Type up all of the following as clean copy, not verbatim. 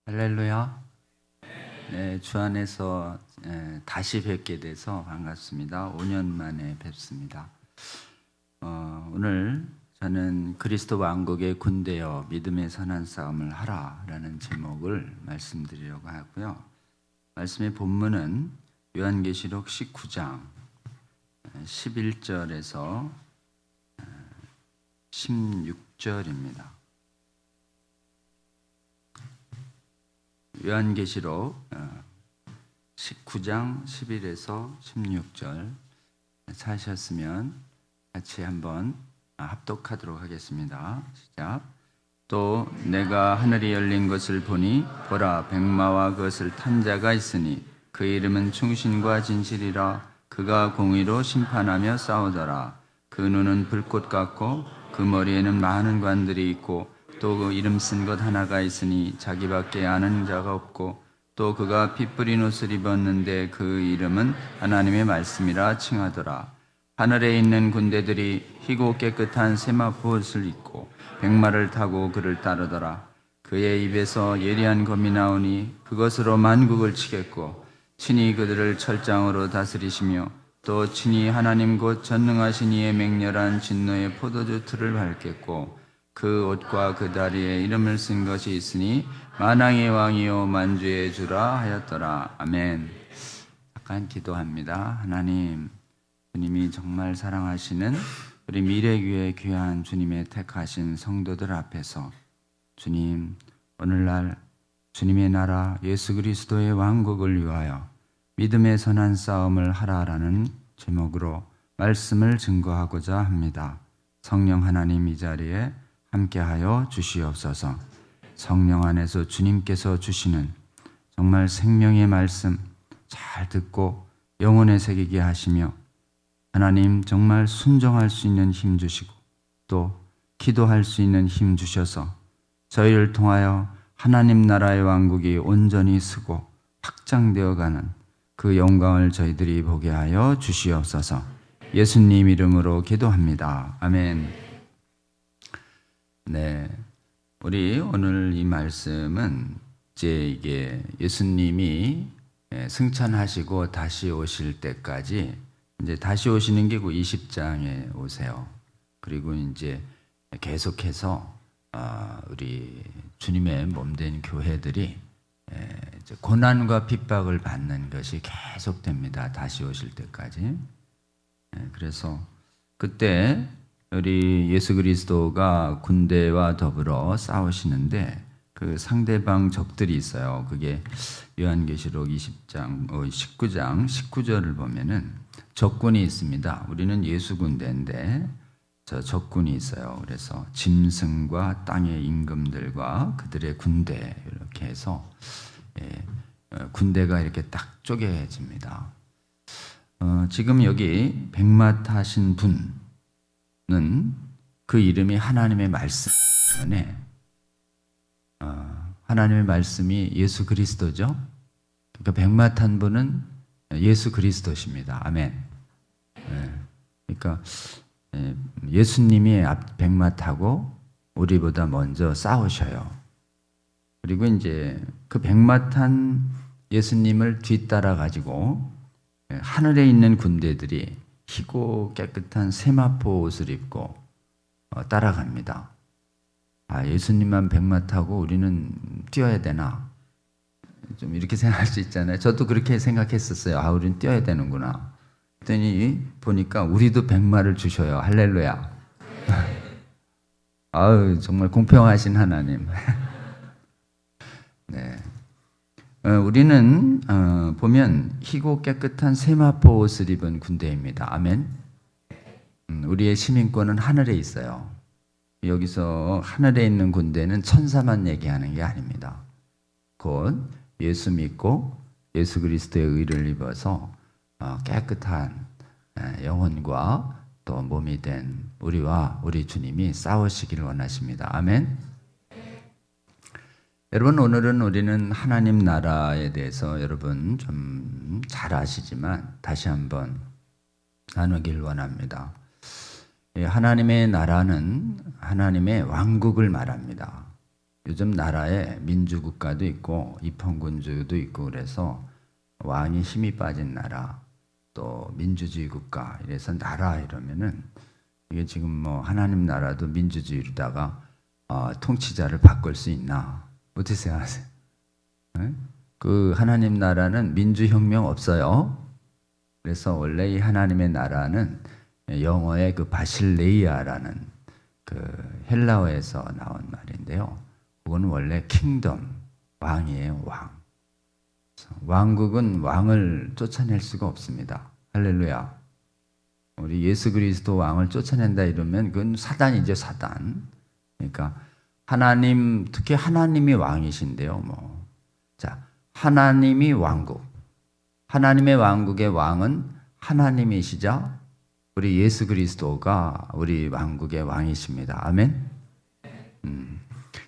할렐루야. 네, 주 안에서 다시 뵙게 돼서 반갑습니다. 5년 만에 뵙습니다. 오늘 저는 그리스도 왕국의 군대여 믿음의 선한 싸움을 하라라는 제목을 말씀드리려고 하고요. 말씀의 본문은 요한계시록 19장 11절에서 16절입니다. 요한계시록 19장 11에서 16절 찾으셨으면 같이 한번 합독하도록 하겠습니다. 시작. 또 내가 하늘이 열린 것을 보니 보라 백마와 그것을 탄 자가 있으니 그 이름은 충신과 진실이라. 그가 공의로 심판하며 싸우더라. 그 눈은 불꽃 같고 그 머리에는 많은 관들이 있고 또 그 이름 쓴 것 하나가 있으니 자기밖에 아는 자가 없고 또 그가 피 뿌린 옷을 입었는데 그 이름은 하나님의 말씀이라 칭하더라. 하늘에 있는 군대들이 희고 깨끗한 세마포 옷을 입고 백마를 타고 그를 따르더라. 그의 입에서 예리한 검이 나오니 그것으로 만국을 치겠고 친히 그들을 철장으로 다스리시며 또 친히 하나님 곧 전능하신 이의 맹렬한 진노의 포도주 틀을 밟겠고 그 옷과 그 다리에 이름을 쓴 것이 있으니 만왕의 왕이요 만주의 주라 하였더라. 아멘. 잠깐 기도합니다. 하나님, 주님이 정말 사랑하시는 우리 미래교회 귀한 주님의 택하신 성도들 앞에서 주님, 오늘날 주님의 나라 예수 그리스도의 왕국을 위하여 믿음의 선한 싸움을 하라라는 제목으로 말씀을 증거하고자 합니다. 성령 하나님 이 자리에 함께하여 주시옵소서. 성령 안에서 주님께서 주시는 정말 생명의 말씀 잘 듣고 영혼에 새기게 하시며 하나님 정말 순종할 수 있는 힘 주시고 또 기도할 수 있는 힘 주셔서 저희를 통하여 하나님 나라의 왕국이 온전히 서고 확장되어가는 그 영광을 저희들이 보게 하여 주시옵소서. 예수님 이름으로 기도합니다. 아멘. 네, 우리 오늘 이 말씀은 이제 이게 예수님이 승천하시고 다시 오실 때까지 이제 다시 오시는 게 그 20장에 오세요. 그리고 이제 계속해서 우리 주님의 몸된 교회들이 이제 고난과 핍박을 받는 것이 계속됩니다. 다시 오실 때까지. 그래서 그때 우리 예수 그리스도가 군대와 더불어 싸우시는데 그 상대방 적들이 있어요. 그게 요한계시록 19장 19절을 보면은 적군이 있습니다. 우리는 예수 군대인데 저 적군이 있어요. 그래서 짐승과 땅의 임금들과 그들의 군대 이렇게 해서 군대가 이렇게 딱 쪼개집니다. 지금 여기 백마 타신 분은 그 이름이 하나님의 말씀 때문에 하나님의 말씀이 예수 그리스도죠. 그러니까 백마 탄 분은 예수 그리스도십니다. 아멘. 그러니까 예수님이 백마 타고 우리보다 먼저 싸우셔요. 그리고 이제 그 백마 탄 예수님을 뒤따라 가지고 하늘에 있는 군대들이 희고 깨끗한 세마포 옷을 입고 따라갑니다. 예수님만 백마 타고 우리는 뛰어야 되나? 좀 이렇게 생각할 수 있잖아요. 저도 그렇게 생각했었어요. 우리는 뛰어야 되는구나. 그랬더니 보니까 우리도 백마를 주셔요. 할렐루야. 정말 공평하신 하나님. 네. 우리는 보면 희고 깨끗한 세마포 옷을 입은 군대입니다. 아멘. 우리의 시민권은 하늘에 있어요. 여기서 하늘에 있는 군대는 천사만 얘기하는 게 아닙니다. 곧 예수 믿고 예수 그리스도의 의를 입어서 깨끗한 영혼과 또 몸이 된 우리와 우리 주님이 싸우시기를 원하십니다. 아멘. 여러분, 오늘은 우리는 하나님 나라에 대해서 여러분 좀 잘 아시지만 다시 한번 나누길 원합니다. 하나님의 나라는 하나님의 왕국을 말합니다. 요즘 나라에 민주국가도 있고 입헌군주도 있고 그래서 왕이 힘이 빠진 나라, 또 민주주의 국가 이래서 나라 이러면은 이게 지금 뭐 하나님 나라도 민주주의로다가 통치자를 바꿀 수 있나? 어떻게 생각하세요? 네? 그 하나님 나라는 민주혁명 없어요. 그래서 원래 이 하나님의 나라는 영어의 그 바실레이아라는 그 헬라어에서 나온 말인데요. 그거는 원래 킹덤, 왕이에요, 왕. 왕국은 왕을 쫓아낼 수가 없습니다. 할렐루야. 우리 예수 그리스도 왕을 쫓아낸다 이러면 그건 사단이죠, 사단. 그러니까 하나님, 특히 하나님이 왕이신데요, 뭐. 자, 하나님이 왕국. 하나님의 왕국의 왕은 하나님이시자 우리 예수 그리스도가 우리 왕국의 왕이십니다. 아멘.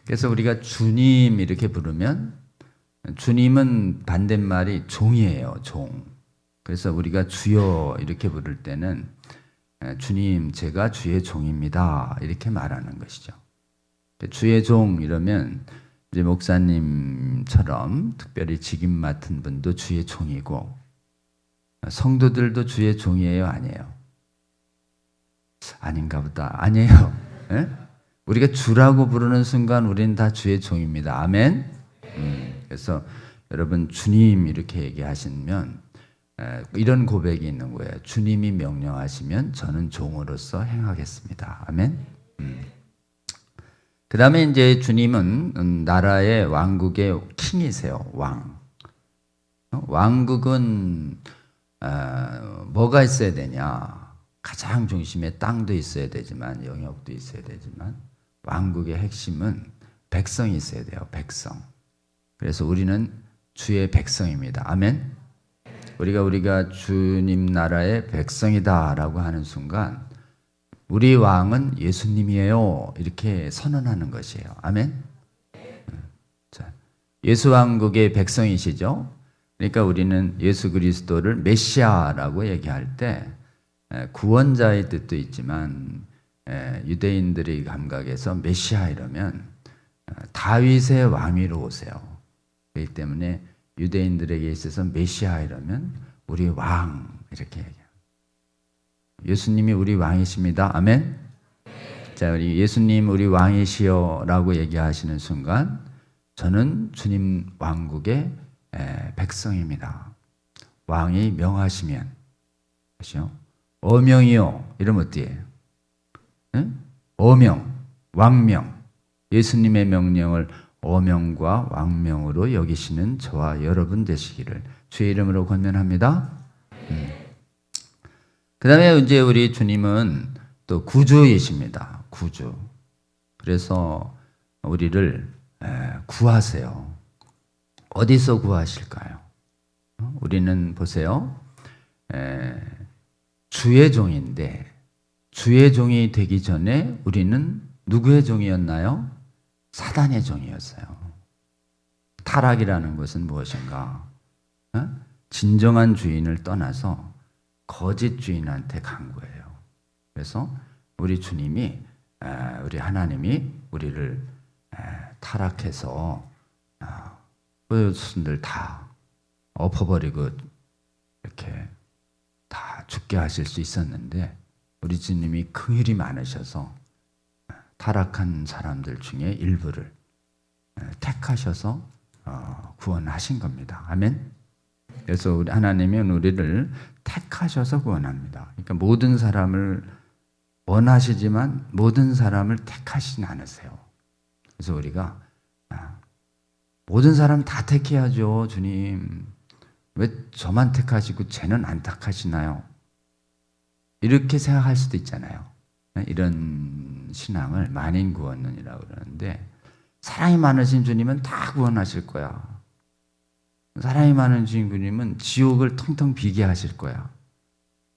그래서 우리가 주님 이렇게 부르면 주님은 반대말이 종이에요, 종. 그래서 우리가 주여 이렇게 부를 때는 주님, 제가 주의 종입니다. 이렇게 말하는 것이죠. 주의 종 이러면 이제 목사님처럼 특별히 직임 맡은 분도 주의 종이고 성도들도 주의 종이에요, 아니에요? 아닌가 보다. 아니에요. 네? 우리가 주라고 부르는 순간 우리는 다 주의 종입니다. 아멘. 그래서 여러분 주님 이렇게 얘기하시면 이런 고백이 있는 거예요. 주님이 명령하시면 저는 종으로서 행하겠습니다. 아멘. 그 다음에 이제 주님은 나라의 왕국의 킹이세요. 왕. 왕국은 뭐가 있어야 되냐? 가장 중심에 땅도 있어야 되지만 영역도 있어야 되지만 왕국의 핵심은 백성이 있어야 돼요. 백성. 그래서 우리는 주의 백성입니다. 아멘. 우리가 주님 나라의 백성이다라고 하는 순간 우리 왕은 예수님이에요. 이렇게 선언하는 것이에요. 아멘. 자, 예수 왕국의 백성이시죠. 그러니까 우리는 예수 그리스도를 메시아라고 얘기할 때 구원자의 뜻도 있지만 유대인들의 감각에서 메시아 이러면 다윗의 왕위로 오세요. 그렇기 때문에 유대인들에게 있어서 메시아 이러면 우리 왕 이렇게 얘기해요. 예수님이 우리 왕이십니다. 아멘. 자, 우리 예수님 우리 왕이시여라고 얘기하시는 순간 저는 주님 왕국의 백성입니다. 왕이 명하시면 그렇죠? 어명이요 이러면 어때요? 응? 어명, 왕명, 예수님의 명령을 어명과 왕명으로 여기시는 저와 여러분 되시기를 주의 이름으로 권면합니다. 그 다음에 이제 우리 주님은 또 구주이십니다. 구주. 그래서 우리를 구하세요. 어디서 구하실까요? 우리는 보세요. 주의 종인데 주의 종이 되기 전에 우리는 누구의 종이었나요? 사단의 종이었어요. 타락이라는 것은 무엇인가? 진정한 주인을 떠나서 거짓 주인한테 간 거예요. 그래서 우리 주님이 우리 하나님이 우리를 타락해서 그것들 다 엎어버리고 이렇게 다 죽게 하실 수 있었는데 우리 주님이 긍휼이 많으셔서 타락한 사람들 중에 일부를 택하셔서 구원하신 겁니다. 아멘. 그래서 우리 하나님은 우리를 택하셔서 구원합니다. 그러니까 모든 사람을 원하시지만 모든 사람을 택하시진 않으세요. 그래서 우리가 모든 사람 다 택해야죠. 주님 왜 저만 택하시고 쟤는 안 택하시나요? 이렇게 생각할 수도 있잖아요. 이런 신앙을 만인구원론이라고 그러는데 사랑이 많으신 주님은 다 구원하실 거야. 사랑이 많은 주님은 지옥을 텅텅 비게 하실 거야.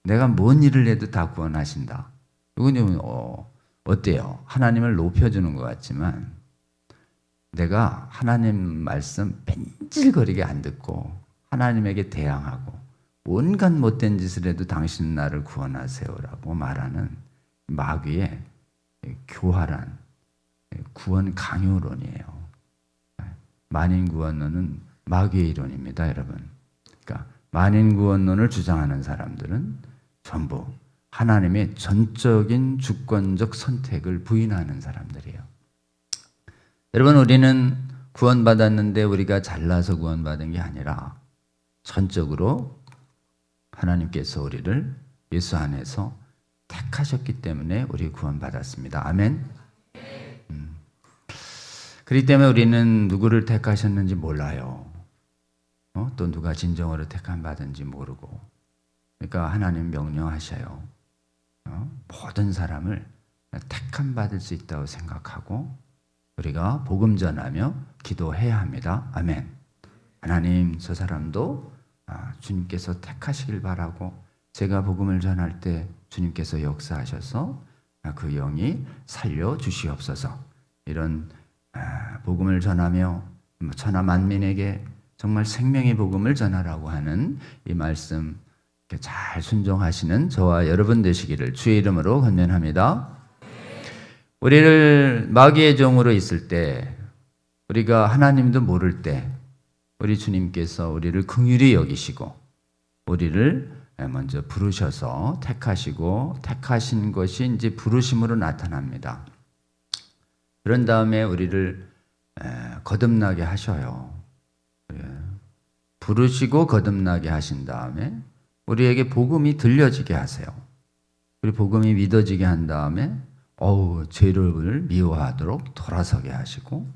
내가 뭔 일을 해도 다 구원하신다. 이건 어때요? 하나님을 높여주는 것 같지만 내가 하나님 말씀 뺀질거리게 안 듣고 하나님에게 대항하고 온갖 못된 짓을 해도 당신은 나를 구원하세요라고 말하는 마귀의 교활한 구원 강요론이에요. 만인구원론은 마귀의 이론입니다, 여러분. 그러니까 만인구원론을 주장하는 사람들은 전부 하나님의 전적인 주권적 선택을 부인하는 사람들이에요. 여러분, 우리는 구원받았는데 우리가 잘나서 구원받은 게 아니라 전적으로 하나님께서 우리를 예수 안에서 택하셨기 때문에 우리 구원받았습니다. 아멘. 그렇기 때문에 우리는 누구를 택하셨는지 몰라요. 또 누가 진정으로 택함 받은지 모르고. 그러니까 하나님 명령하셔요. 모든 사람을 택함 받을 수 있다고 생각하고 우리가 복음 전하며 기도해야 합니다. 아멘. 하나님, 저 사람도 주님께서 택하시길 바라고, 제가 복음을 전할 때 주님께서 역사하셔서 그 영이 살려 주시옵소서. 이런 복음을 전하며 천하 만민에게 정말 생명의 복음을 전하라고 하는 이 말씀 잘 순종하시는 저와 여러분 되시기를 주의 이름으로 권면합니다. 우리를 마귀의 종으로 있을 때, 우리가 하나님도 모를 때 우리 주님께서 우리를 긍휼히 여기시고 우리를 먼저 부르셔서 택하시고, 택하신 것이 이제 부르심으로 나타납니다. 그런 다음에 우리를 거듭나게 하셔요. 부르시고 거듭나게 하신 다음에 우리에게 복음이 들려지게 하세요. 우리 복음이 믿어지게 한 다음에 죄를 미워하도록 돌아서게 하시고,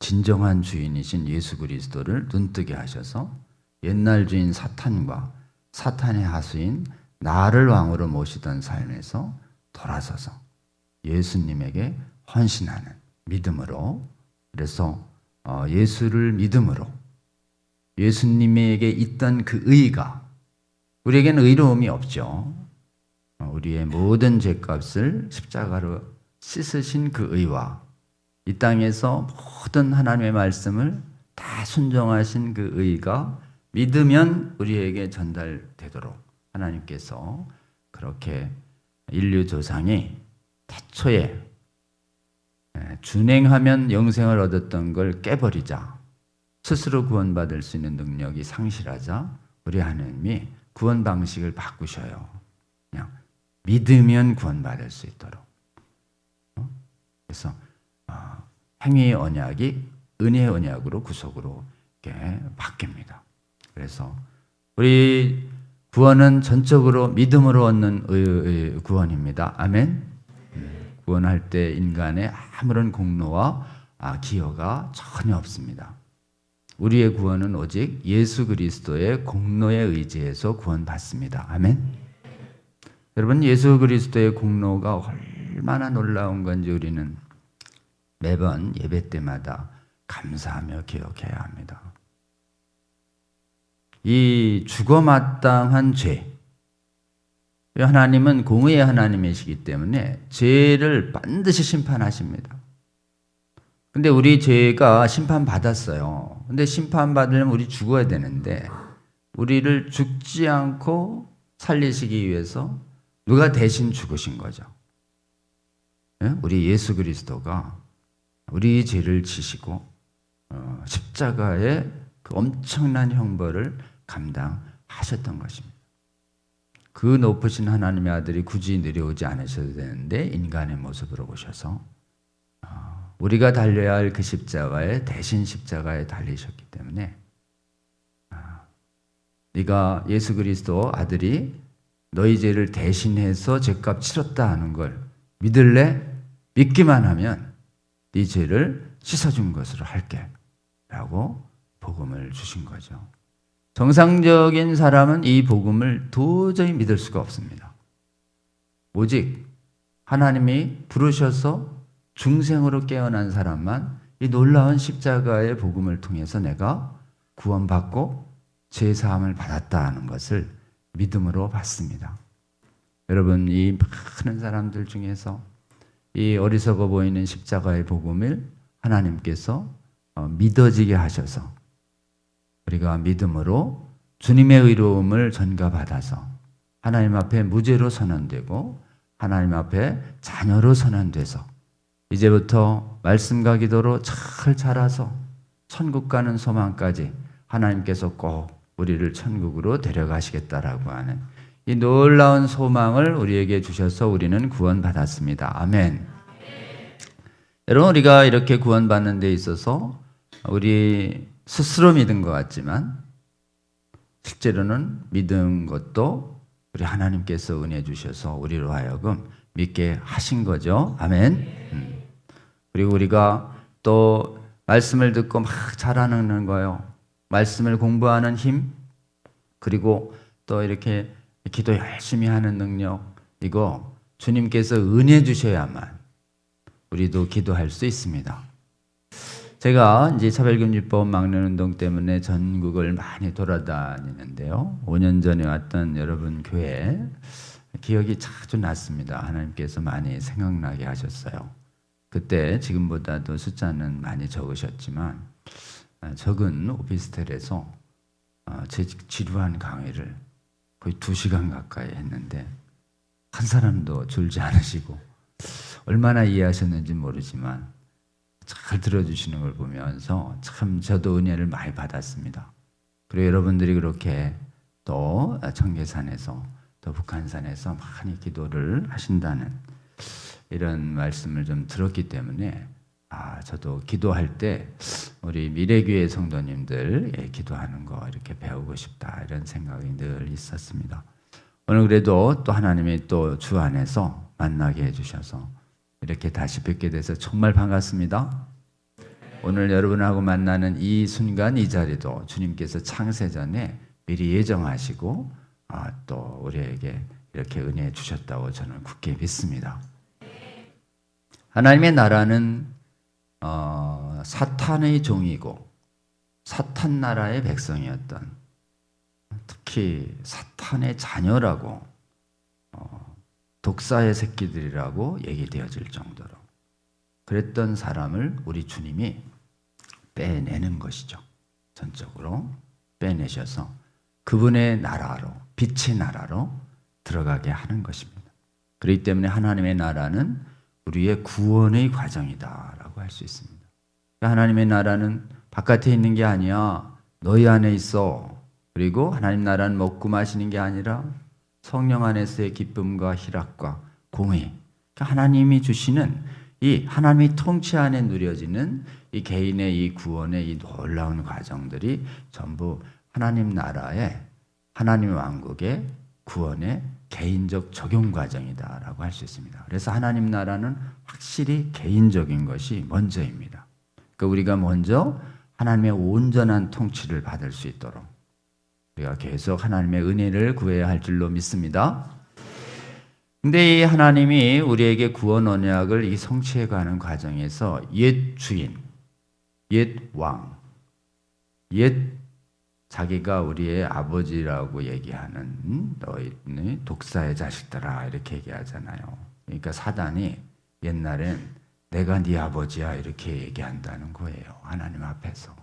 진정한 주인이신 예수 그리스도를 눈뜨게 하셔서 옛날 주인 사탄과 사탄의 하수인 나를 왕으로 모시던 삶에서 돌아서서 예수님에게 헌신하는 믿음으로, 그래서 예수를 믿음으로 예수님에게 있던 그 의가, 우리에게는 의로움이 없죠. 우리의 모든 죄값을 십자가로 씻으신 그 의와 이 땅에서 모든 하나님의 말씀을 다 순종하신 그 의가 믿으면 우리에게 전달되도록 하나님께서 그렇게 인류 조상이 태초에 준행하면 영생을 얻었던 걸 깨버리자, 스스로 구원받을 수 있는 능력이 상실하자 우리 하나님이 구원 방식을 바꾸셔요. 그냥 믿으면 구원받을 수 있도록. 그래서 행위의 언약이 은혜의 언약으로 구속으로 이렇게 바뀝니다. 그래서 우리 구원은 전적으로 믿음으로 얻는 구원입니다. 아멘. 구원할 때 인간의 아무런 공로와 기여가 전혀 없습니다. 우리의 구원은 오직 예수 그리스도의 공로에 의지해서 구원받습니다. 아멘. 여러분, 예수 그리스도의 공로가 얼마나 놀라운 건지 우리는 매번 예배 때마다 감사하며 기억해야 합니다. 이 죽어마땅한 죄, 하나님은 공의의 하나님이시기 때문에 죄를 반드시 심판하십니다. 근데 우리 죄가 심판받았어요. 근데 심판받으려면 우리 죽어야 되는데, 우리를 죽지 않고 살리시기 위해서 누가 대신 죽으신 거죠? 우리 예수 그리스도가 우리 죄를 지시고 십자가의 그 엄청난 형벌을 감당하셨던 것입니다. 그 높으신 하나님의 아들이 굳이 내려오지 않으셔도 되는데 인간의 모습으로 오셔서 우리가 달려야 할 그 십자가에, 대신 십자가에 달리셨기 때문에 네가 예수 그리스도 아들이 너희 죄를 대신해서 죄값 치렀다 하는 걸 믿을래? 믿기만 하면 네 죄를 씻어준 것으로 할게 라고 복음을 주신 거죠. 정상적인 사람은 이 복음을 도저히 믿을 수가 없습니다. 오직 하나님이 부르셔서 중생으로 깨어난 사람만 이 놀라운 십자가의 복음을 통해서 내가 구원받고 죄사함을 받았다 하는 것을 믿음으로 받습니다. 여러분, 이 많은 사람들 중에서 이 어리석어 보이는 십자가의 복음을 하나님께서 믿어지게 하셔서 우리가 믿음으로 주님의 의로움을 전가받아서 하나님 앞에 무죄로 선언되고 하나님 앞에 자녀로 선언돼서 이제부터 말씀과 기도로 잘 자라서 천국 가는 소망까지 하나님께서 꼭 우리를 천국으로 데려가시겠다라고 하는 이 놀라운 소망을 우리에게 주셔서 우리는 구원받았습니다. 아멘. 여러분, 우리가 이렇게 구원받는 데 있어서 우리 스스로 믿은 것 같지만 실제로는 믿은 것도 우리 하나님께서 은혜 주셔서 우리로 하여금 믿게 하신 거죠. 아멘. 그리고 우리가 또 말씀을 듣고 막 자라나는 거예요. 말씀을 공부하는 힘, 그리고 또 이렇게 기도 열심히 하는 능력, 이거 주님께서 은혜 주셔야만 우리도 기도할 수 있습니다. 제가 이제 차별금지법 막는 운동 때문에 전국을 많이 돌아다니는데요. 5년 전에 왔던 여러분 교회 기억이 자주 났습니다. 하나님께서 많이 생각나게 하셨어요. 그때 지금보다도 숫자는 많이 적으셨지만 적은 오피스텔에서 제 지루한 강의를 거의 2시간 가까이 했는데 한 사람도 줄지 않으시고 얼마나 이해하셨는지 모르지만 잘 들어주시는 걸 보면서 참 저도 은혜를 많이 받았습니다. 그리고 여러분들이 그렇게 또 청계산에서 또 북한산에서 많이 기도를 하신다는 이런 말씀을 좀 들었기 때문에 저도 기도할 때 우리 미래교회 성도님들 기도하는 거 이렇게 배우고 싶다 이런 생각이 늘 있었습니다. 오늘 그래도 또 하나님이 또 주 안에서 만나게 해주셔서 이렇게 다시 뵙게 돼서 정말 반갑습니다. 오늘 여러분하고 만나는 이 순간 이 자리도 주님께서 창세전에 미리 예정하시고 또 우리에게 이렇게 은혜 주셨다고 저는 굳게 믿습니다. 하나님의 나라는 사탄의 종이고 사탄 나라의 백성이었던, 특히 사탄의 자녀라고 독사의 새끼들이라고 얘기되어질 정도로 그랬던 사람을 우리 주님이 빼내는 것이죠. 전적으로 빼내셔서 그분의 나라로, 빛의 나라로 들어가게 하는 것입니다. 그렇기 때문에 하나님의 나라는 우리의 구원의 과정이다라고 할 수 있습니다. 하나님의 나라는 바깥에 있는 게 아니야. 너희 안에 있어. 그리고 하나님 나라는 먹고 마시는 게 아니라 성령 안에서의 기쁨과 희락과 공의, 하나님이 주시는 이 하나님의 통치 안에 누려지는 이 개인의 이 구원의 이 놀라운 과정들이 전부 하나님 나라의, 하나님 왕국의 구원의 개인적 적용 과정이다라고 할 수 있습니다. 그래서 하나님 나라는 확실히 개인적인 것이 먼저입니다. 그러니까 우리가 먼저 하나님의 온전한 통치를 받을 수 있도록 우리가 계속 하나님의 은혜를 구해야 할 줄로 믿습니다. 근데 이 하나님이 우리에게 구원 언약을 이 성취해가는 과정에서 옛 주인, 옛 왕, 옛 자기가 우리의 아버지라고 얘기하는 너희 독사의 자식들아 이렇게 얘기하잖아요. 그러니까 사단이 옛날엔 내가 네 아버지야 이렇게 얘기한다는 거예요. 하나님 앞에서.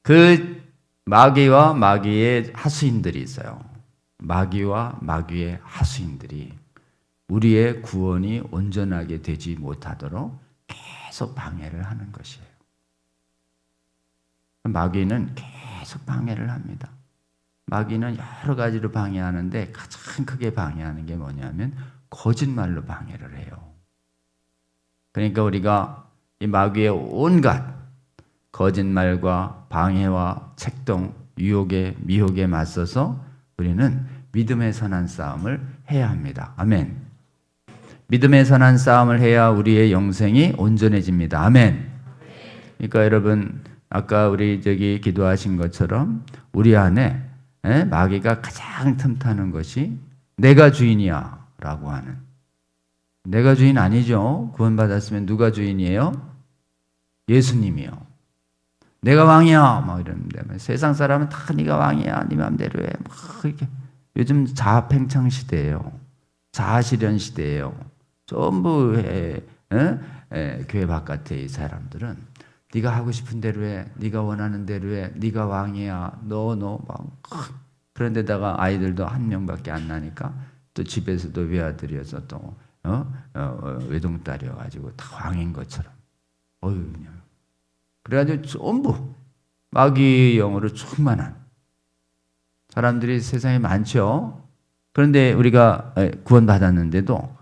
그 마귀와 마귀의 하수인들이 있어요. 마귀와 마귀의 하수인들이 우리의 구원이 온전하게 되지 못하도록 계속 방해를 하는 것이에요. 마귀는 계속 방해를 합니다. 마귀는 여러 가지로 방해하는데 가장 크게 방해하는 게 뭐냐면 거짓말로 방해를 해요. 그러니까 우리가 이 마귀의 온갖 거짓말과 방해와 책동, 유혹에 미혹에 맞서서 우리는 믿음의 선한 싸움을 해야 합니다. 아멘. 믿음의 선한 싸움을 해야 우리의 영생이 온전해집니다. 아멘. 그러니까 여러분 아까 우리 기도하신 것처럼 우리 안에 마귀가 가장 틈타는 것이 내가 주인이야 라고 하는, 내가 주인 아니죠. 구원받았으면 누가 주인이에요? 예수님이요. 내가 왕이야 막 이러는데 세상 사람은 다 네가 왕이야 네 맘대로 해 막 이렇게. 요즘 자아팽창 시대예요. 자아실현 시대예요. 전부 교회 바깥의 이 사람들은 네가 하고 싶은 대로 해, 네가 원하는 대로 해, 네가 왕이야, 너 막. 그런데다가 아이들도 한 명밖에 안 나니까 또 집에서도 외아들이어서 또 외동딸이어가지고 다 왕인 것처럼. 어휴, 그래가지고 전부 마귀의 영으로 충만한 사람들이 세상에 많죠. 그런데 우리가 구원받았는데도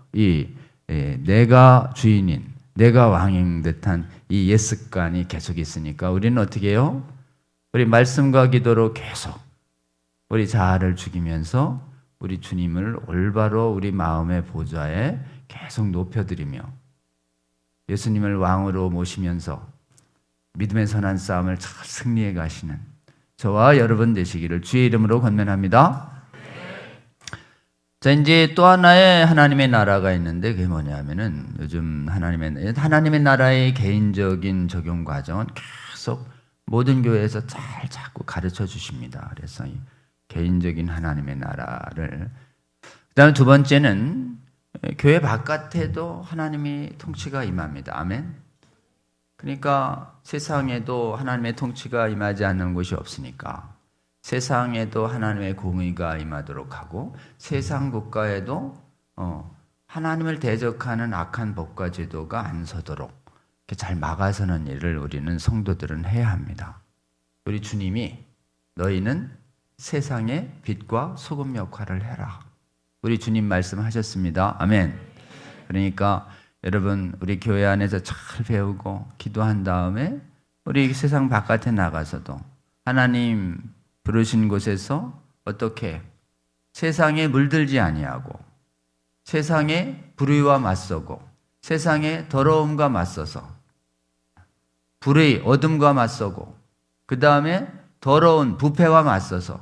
내가 주인인, 내가 왕인 듯한 이 옛습관이 계속 있으니까 우리는 어떻게 해요? 우리 말씀과 기도로 계속 우리 자아를 죽이면서 우리 주님을 올바로 우리 마음의 보좌에 계속 높여드리며 예수님을 왕으로 모시면서 믿음의 선한 싸움을 잘 승리해 가시는 저와 여러분 되시기를 주의 이름으로 권면합니다. 자, 이제 또 하나의 하나님의 나라가 있는데 그게 뭐냐면은 요즘 하나님의 나라의 개인적인 적용 과정은 계속 모든 교회에서 잘 자꾸 가르쳐 주십니다. 그래서 이 개인적인 하나님의 나라를 그다음에 두 번째는 교회 바깥에도 하나님의 통치가 임합니다. 아멘. 그러니까 세상에도 하나님의 통치가 임하지 않는 곳이 없으니까 세상에도 하나님의 공의가 임하도록 하고 세상 국가에도 하나님을 대적하는 악한 법과 제도가 안 서도록 이렇게 잘 막아서는 일을 우리는 성도들은 해야 합니다. 우리 주님이 너희는 세상의 빛과 소금 역할을 해라. 우리 주님 말씀하셨습니다. 아멘. 그러니까 여러분 우리 교회 안에서 잘 배우고 기도한 다음에 우리 세상 바깥에 나가서도 하나님 부르신 곳에서 어떻게 세상에 물들지 아니하고 세상의 불의와 맞서고 세상의 더러움과 맞서서 불의 어둠과 맞서고 그 다음에 더러운 부패와 맞서서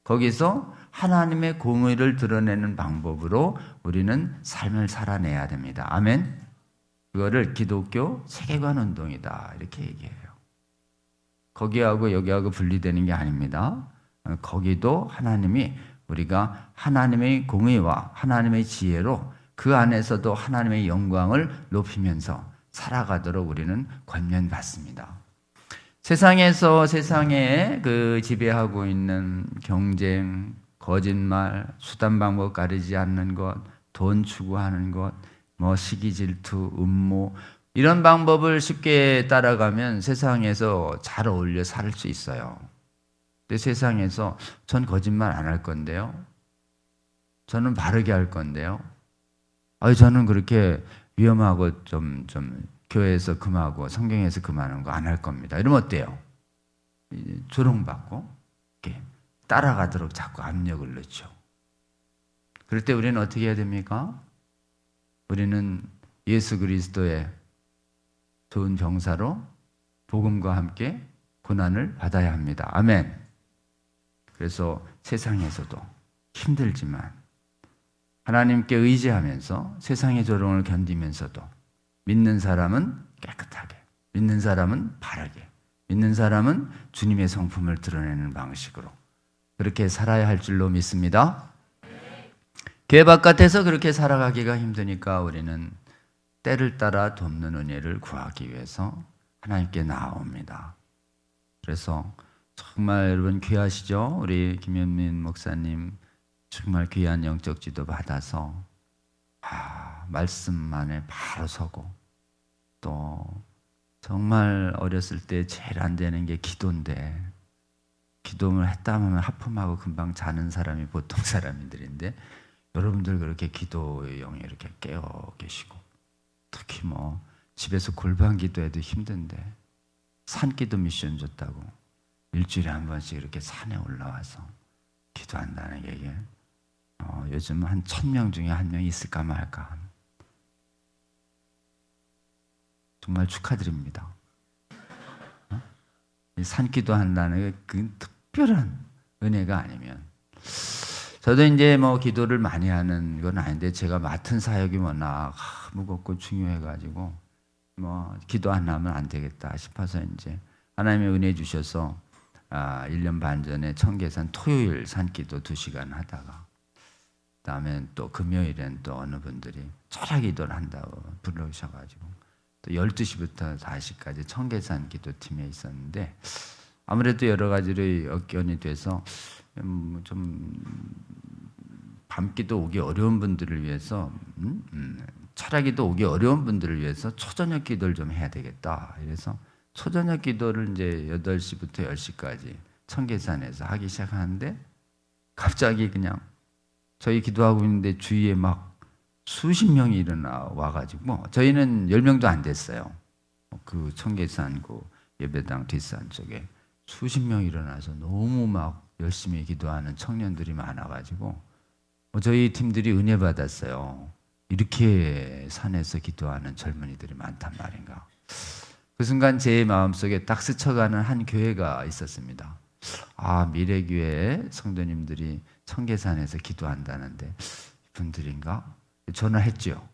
거기서 하나님의 공의를 드러내는 방법으로 우리는 삶을 살아내야 됩니다. 아멘. 그거를 기독교 세계관 운동이다 이렇게 얘기해요. 거기하고 여기하고 분리되는 게 아닙니다. 거기도 하나님이 우리가 하나님의 공의와 하나님의 지혜로 그 안에서도 하나님의 영광을 높이면서 살아가도록 우리는 권면받습니다. 세상에서 세상에 그 지배하고 있는 경쟁, 거짓말, 수단 방법 가리지 않는 것, 돈 추구하는 것, 뭐 시기 질투, 음모 이런 방법을 쉽게 따라가면 세상에서 잘 어울려 살 수 있어요. 근데 세상에서 전 거짓말 안 할 건데요. 저는 바르게 할 건데요. 저는 그렇게 위험하고 좀 교회에서 금하고 성경에서 금하는 거 안 할 겁니다. 이러면 어때요? 조롱받고 이렇게 따라가도록 자꾸 압력을 넣죠. 그럴 때 우리는 어떻게 해야 됩니까? 우리는 예수 그리스도의 좋은 병사로 복음과 함께 고난을 받아야 합니다. 아멘. 그래서 세상에서도 힘들지만 하나님께 의지하면서 세상의 조롱을 견디면서도 믿는 사람은 깨끗하게, 믿는 사람은 바르게, 믿는 사람은 주님의 성품을 드러내는 방식으로 그렇게 살아야 할 줄로 믿습니다. 교회 바깥에서 그렇게 살아가기가 힘드니까 우리는 때를 따라 돕는 은혜를 구하기 위해서 하나님께 나옵니다. 그래서 정말 여러분 귀하시죠? 우리 김현민 목사님 정말 귀한 영적 지도 받아서 말씀만에 바로 서고 또 정말 어렸을 때 제일 안 되는 게 기도인데 기도를 했다 하면 하품하고 금방 자는 사람이 보통 사람들인데 여러분들 그렇게 기도의 영에 이렇게 깨어 계시고 특히 뭐 집에서 골반 기도해도 힘든데 산기도 미션 줬다고 일주일에 한 번씩 이렇게 산에 올라와서 기도한다는 게 이게 요즘 한 1000명 중에 한 명 있을까 말까. 정말 축하드립니다. 산기도 한다는 게 그 특별한 은혜가 아니면 저도 이제 뭐 기도를 많이 하는 건 아닌데 제가 맡은 사역이 워낙 무겁고 중요해가지고 뭐 기도 안 하면 안 되겠다 싶어서 이제 하나님의 은혜 주셔서 1년 반 전에 청계산 토요일 산기도 2시간 하다가 그다음에 또 금요일엔 또 어느 분들이 철학 기도를 한다고 부르셔가지고 또 12시부터 4시까지 청계산 기도팀에 있었는데 아무래도 여러 가지로 역견이 돼서 좀 밤기도 오기 어려운 분들을 위해서 철학기도 오기 어려운 분들을 위해서 초저녁 기도를 좀 해야 되겠다. 그래서 초저녁 기도를 이제 8시부터 10시까지 청계산에서 하기 시작하는데 갑자기 그냥 저희 기도하고 있는데 주위에 막 수십 명이 일어나 와가지고 저희는 10명도 안 됐어요. 그 청계산 그 예배당 뒷산 쪽에 수십 명이 일어나서 너무 막 열심히 기도하는 청년들이 많아가지고 저희 팀들이 은혜 받았어요. 이렇게 산에서 기도하는 젊은이들이 많단 말인가. 그 순간 제 마음속에 딱 스쳐가는 한 교회가 있었습니다. 아, 미래교회 성도님들이 청계산에서 기도한다는데 이분들인가? 전화했죠.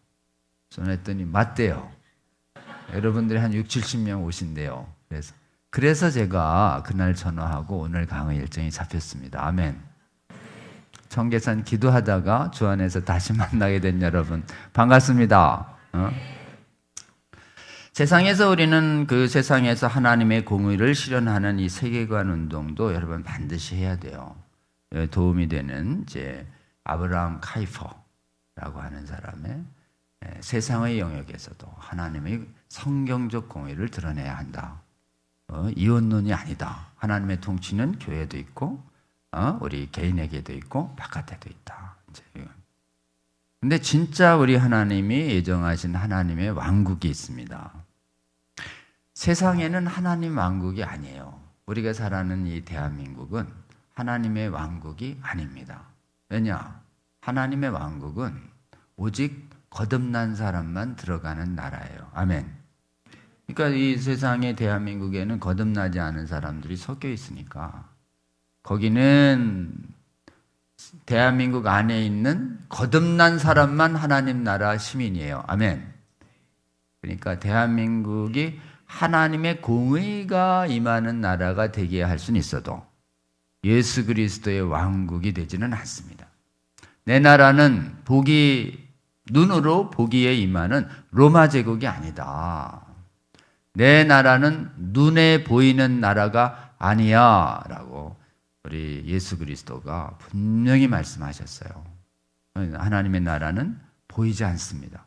전화했더니 맞대요. 여러분들이 한 6, 70명 오신대요. 그래서 제가 그날 전화하고 오늘 강의 일정이 잡혔습니다. 아멘. 청계산 기도하다가 주 안에서 다시 만나게 된 여러분 반갑습니다. 세상에서 우리는 그 세상에서 하나님의 공의를 실현하는 이 세계관 운동도 여러분 반드시 해야 돼요. 도움이 되는 이제 아브라함 카이퍼라고 하는 사람의 세상의 영역에서도 하나님의 성경적 공의를 드러내야 한다. 이원론이 아니다. 하나님의 통치는 교회도 있고 우리 개인에게도 있고 바깥에도 있다. 근데 진짜 우리 하나님이 예정하신 하나님의 왕국이 있습니다. 세상에는 하나님 왕국이 아니에요. 우리가 살아가는 이 대한민국은 하나님의 왕국이 아닙니다. 왜냐? 하나님의 왕국은 오직 거듭난 사람만 들어가는 나라예요. 아멘. 그러니까 이 세상의 대한민국에는 거듭나지 않은 사람들이 섞여 있으니까 거기는 대한민국 안에 있는 거듭난 사람만 하나님 나라 시민이에요. 아멘. 그러니까 대한민국이 하나님의 공의가 임하는 나라가 되게 할 수는 있어도 예수 그리스도의 왕국이 되지는 않습니다. 내 나라는 눈으로 보기에 임하는 로마 제국이 아니다. 내 나라는 눈에 보이는 나라가 아니야 라고 우리 예수 그리스도가 분명히 말씀하셨어요. 하나님의 나라는 보이지 않습니다.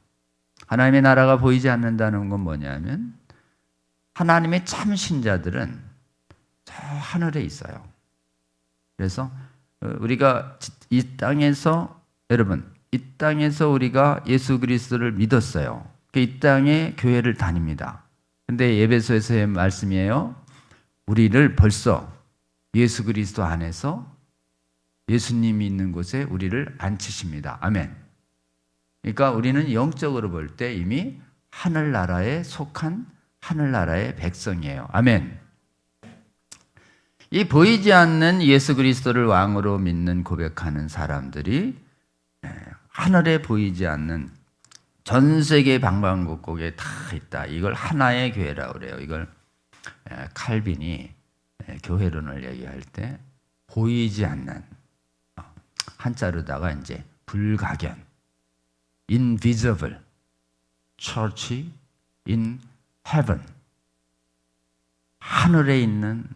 하나님의 나라가 보이지 않는다는 건 뭐냐면 하나님의 참 신자들은 저 하늘에 있어요. 그래서 우리가 이 땅에서 여러분 이 땅에서 우리가 예수 그리스도를 믿었어요. 이 땅에 교회를 다닙니다. 근데 에베소서의 말씀이에요. 우리를 벌써 예수 그리스도 안에서 예수님이 있는 곳에 우리를 앉히십니다. 아멘. 그러니까 우리는 영적으로 볼 때 이미 하늘나라에 속한 하늘나라의 백성이에요. 아멘. 이 보이지 않는 예수 그리스도를 왕으로 믿는 고백하는 사람들이 하늘에 보이지 않는 전 세계 방방곡곡에 다 있다. 이걸 하나의 교회라고 그래요. 이걸 칼빈이 교회론을 얘기할 때 보이지 않는 한자로다가 이제 불가견 invisible church in heaven 하늘에 있는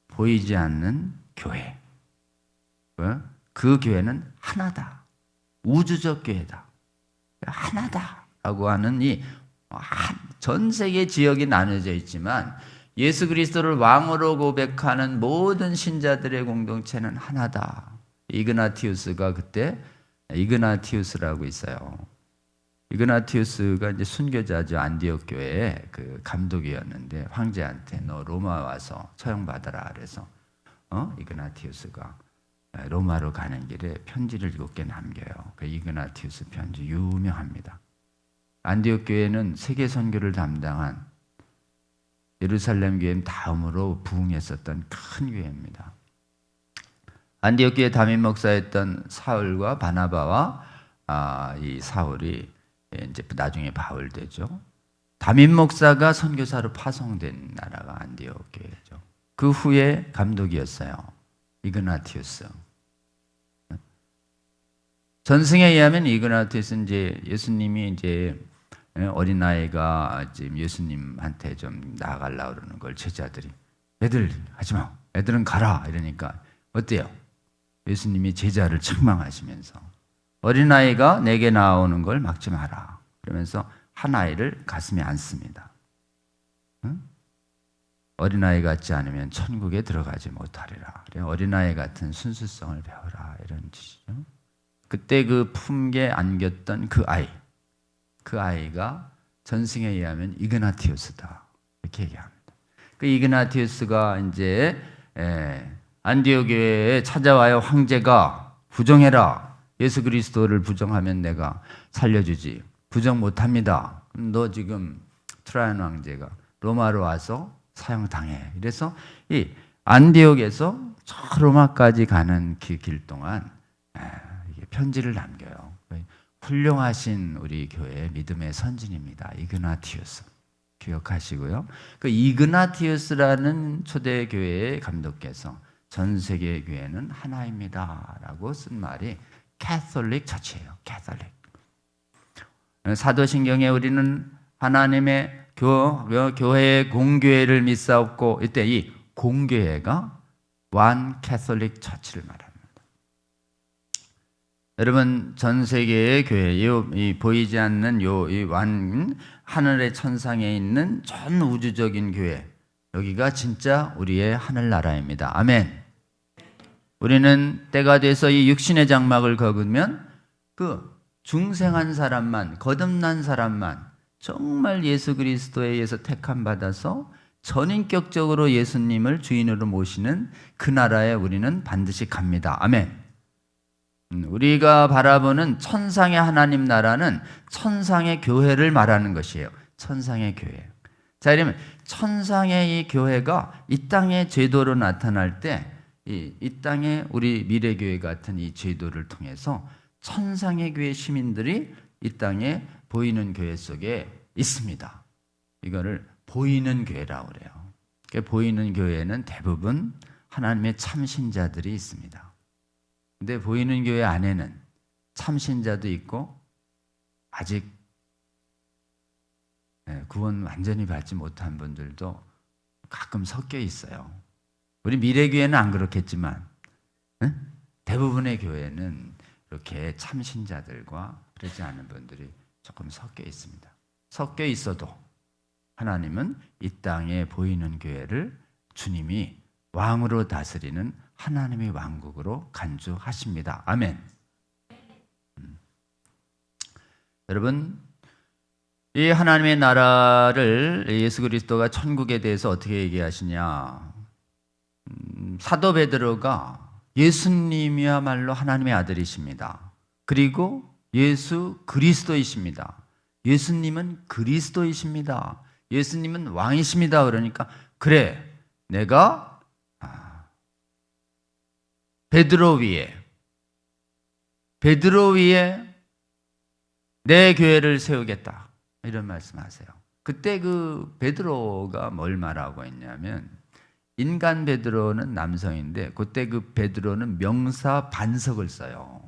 보이지 않는 교회 그 교회는 하나다. 우주적 교회다. 하나다라고 하는 이 전 세계 지역이 나눠져 있지만 예수 그리스도를 왕으로 고백하는 모든 신자들의 공동체는 하나다. 이그나티우스가 그때 이그나티우스라고 있어요. 이그나티우스가 이제 순교자죠. 안디옥 교회의 그 감독이었는데 황제한테 너 로마 와서 처형받아라 그래서 이그나티우스가 로마로 가는 길에 편지를 7개 남겨요. 그 이그나티우스 편지 유명합니다. 안디옥 교회는 세계 선교를 담당한 예루살렘 교회 다음으로 부흥했었던 큰 교회입니다. 안디옥 교회 담임 목사였던 사울과 바나바와 이 사울이 이제 나중에 바울 되죠. 담임 목사가 선교사로 파송된 나라가 안디옥 교회죠. 그 후에 감독이었어요. 이그나티우스. 전승에 의하면 이그나티우스는 이제 예수님이 이제 어린아이가 지금 예수님한테 좀 나아가려고 그러는 걸 제자들이 애들 하지 마. 애들은 가라. 이러니까 어때요? 예수님이 제자를 책망하시면서 어린아이가 내게 나오는 걸 막지 마라. 그러면서 한 아이를 가슴에 안습니다. 응? 어린아이 같지 않으면 천국에 들어가지 못하리라. 어린아이 같은 순수성을 배워라, 이런 뜻이죠. 그때 그 품에 안겼던 그 아이가 전승에 의하면 이그나티우스다, 이렇게 얘기합니다. 그 이그나티우스가 이제 안디옥 교회에 찾아와요. 황제가 부정해라. 예수 그리스도를 부정하면 내가 살려주지. 부정 못합니다. 그럼 너 지금 트라이안 황제가 로마로 와서 사형당해. 이래서 이 안디옥에서 저 로마까지 가는 길 동안 이게 편지를 남겨요. 훌륭하신 우리 교회의 믿음의 선진입니다. 이그나티우스. 기억하시고요. 그 이그나티우스라는 초대 교회의 감독께서 전 세계 교회는 하나입니다라고 쓴 말이 캐톨릭 처치예요. 캐톨릭. 사도신경에 우리는 하나님의 교회의 공교회를 믿사옵고, 이때 이 공교회가 one Catholic Church를 말합니다. 여러분, 전 세계의 교회, 이 보이지 않는 이 하늘의 천상에 있는 전 우주적인 교회, 여기가 진짜 우리의 하늘나라입니다. 아멘. 우리는 때가 돼서 이 육신의 장막을 거두면 그 중생한 사람만, 거듭난 사람만, 정말 예수 그리스도에 의해서 택함 받아서 전인격적으로 예수님을 주인으로 모시는 그 나라에 우리는 반드시 갑니다. 아멘. 우리가 바라보는 천상의 하나님 나라는 천상의 교회를 말하는 것이에요. 천상의 교회. 자, 이러면 천상의 이 교회가 이 땅의 제도로 나타날 때 이 땅의 우리 미래교회 같은 이 제도를 통해서 천상의 교회 시민들이 이 땅에 보이는 교회 속에 있습니다. 이거를 보이는 교회라고 그래요. 그러니까 보이는 교회는 대부분 하나님의 참신자들이 있습니다. 근데 보이는 교회 안에는 참신자도 있고 아직 구원 완전히 받지 못한 분들도 가끔 섞여 있어요. 우리 미래교회는 안 그렇겠지만 대부분의 교회는 이렇게 참신자들과 그러지 않은 분들이 조금 섞여 있습니다. 섞여 있어도 하나님은 이 땅에 보이는 교회를 주님이 왕으로 다스리는 하나님의 왕국으로 간주하십니다. 아멘. 여러분, 이 하나님의 나라를 예수 그리스도가 천국에 대해서 어떻게 얘기하시냐? 사도 베드로가 예수님이야말로 하나님의 아들이십니다. 그리고 예수 그리스도이십니다. 예수님은 그리스도이십니다. 예수님은 왕이십니다. 그러니까 그래, 내가 베드로 위에 내 교회를 세우겠다, 이런 말씀하세요. 그때 그 베드로가 뭘 말하고 있냐면, 인간 베드로는 남성인데 그때 그 베드로는 명사 반석을 써요.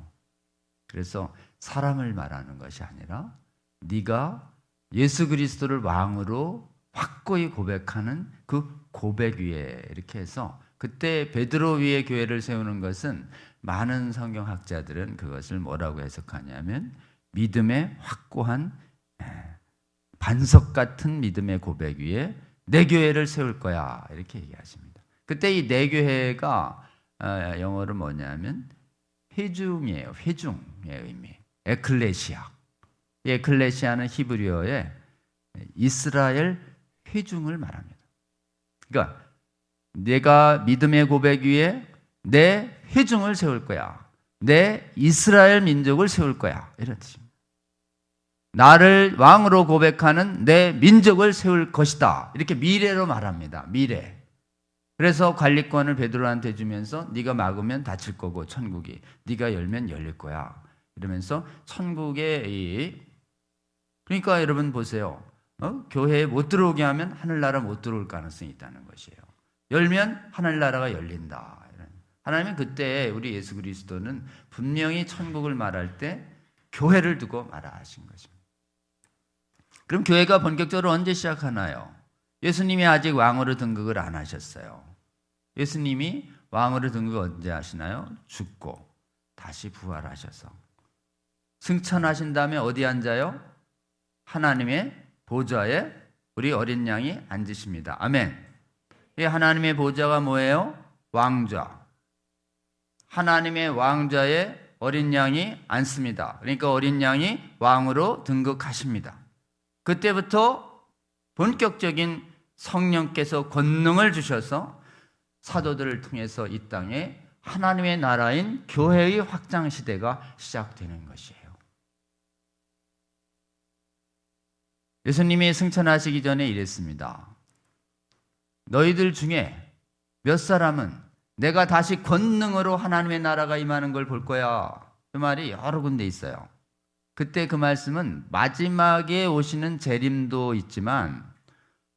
그래서 사람을 말하는 것이 아니라 네가 예수 그리스도를 왕으로 확고히 고백하는 그 고백 위에, 이렇게 해서 그때 베드로 위에 교회를 세우는 것은 많은 성경학자들은 그것을 뭐라고 해석하냐면 믿음의 확고한 반석 같은 믿음의 고백 위에 내 교회를 세울 거야, 이렇게 얘기하십니다. 그때 이 내 교회가 영어로 뭐냐면 회중이에요. 회중의 의미. 에클레시아. 이 에클레시아는 히브리어에 이스라엘 회중을 말합니다. 그러니까 내가 믿음의 고백 위에 내 회중을 세울 거야. 내 이스라엘 민족을 세울 거야, 이런 뜻입니다. 나를 왕으로 고백하는 내 민족을 세울 것이다, 이렇게 미래로 말합니다. 미래. 그래서 관리권을 베드로한테 주면서 네가 막으면 닫힐 거고 천국이, 네가 열면 열릴 거야, 이러면서 천국의 그러니까 여러분 보세요. 교회에 못 들어오게 하면 하늘나라 못 들어올 가능성이 있다는 것이에요. 열면 하늘나라가 열린다. 하나님은 그때 우리 예수 그리스도는 분명히 천국을 말할 때 교회를 두고 말하신 것입니다. 그럼 교회가 본격적으로 언제 시작하나요? 예수님이 아직 왕으로 등극을 안 하셨어요. 예수님이 왕으로 등극을 언제 하시나요? 죽고 다시 부활하셔서 승천하신 다음에 어디 앉아요? 하나님의 보좌에 우리 어린 양이 앉으십니다. 아멘. 이 하나님의 보좌가 뭐예요? 왕좌. 하나님의 왕좌에 어린 양이 앉습니다. 그러니까 어린 양이 왕으로 등극하십니다. 그때부터 본격적인 성령께서 권능을 주셔서 사도들을 통해서 이 땅에 하나님의 나라인 교회의 확장 시대가 시작되는 것이에요. 예수님이 승천하시기 전에 이랬습니다. 너희들 중에 몇 사람은 내가 다시 권능으로 하나님의 나라가 임하는 걸 볼 거야. 그 말이 여러 군데 있어요. 그때 그 말씀은 마지막에 오시는 재림도 있지만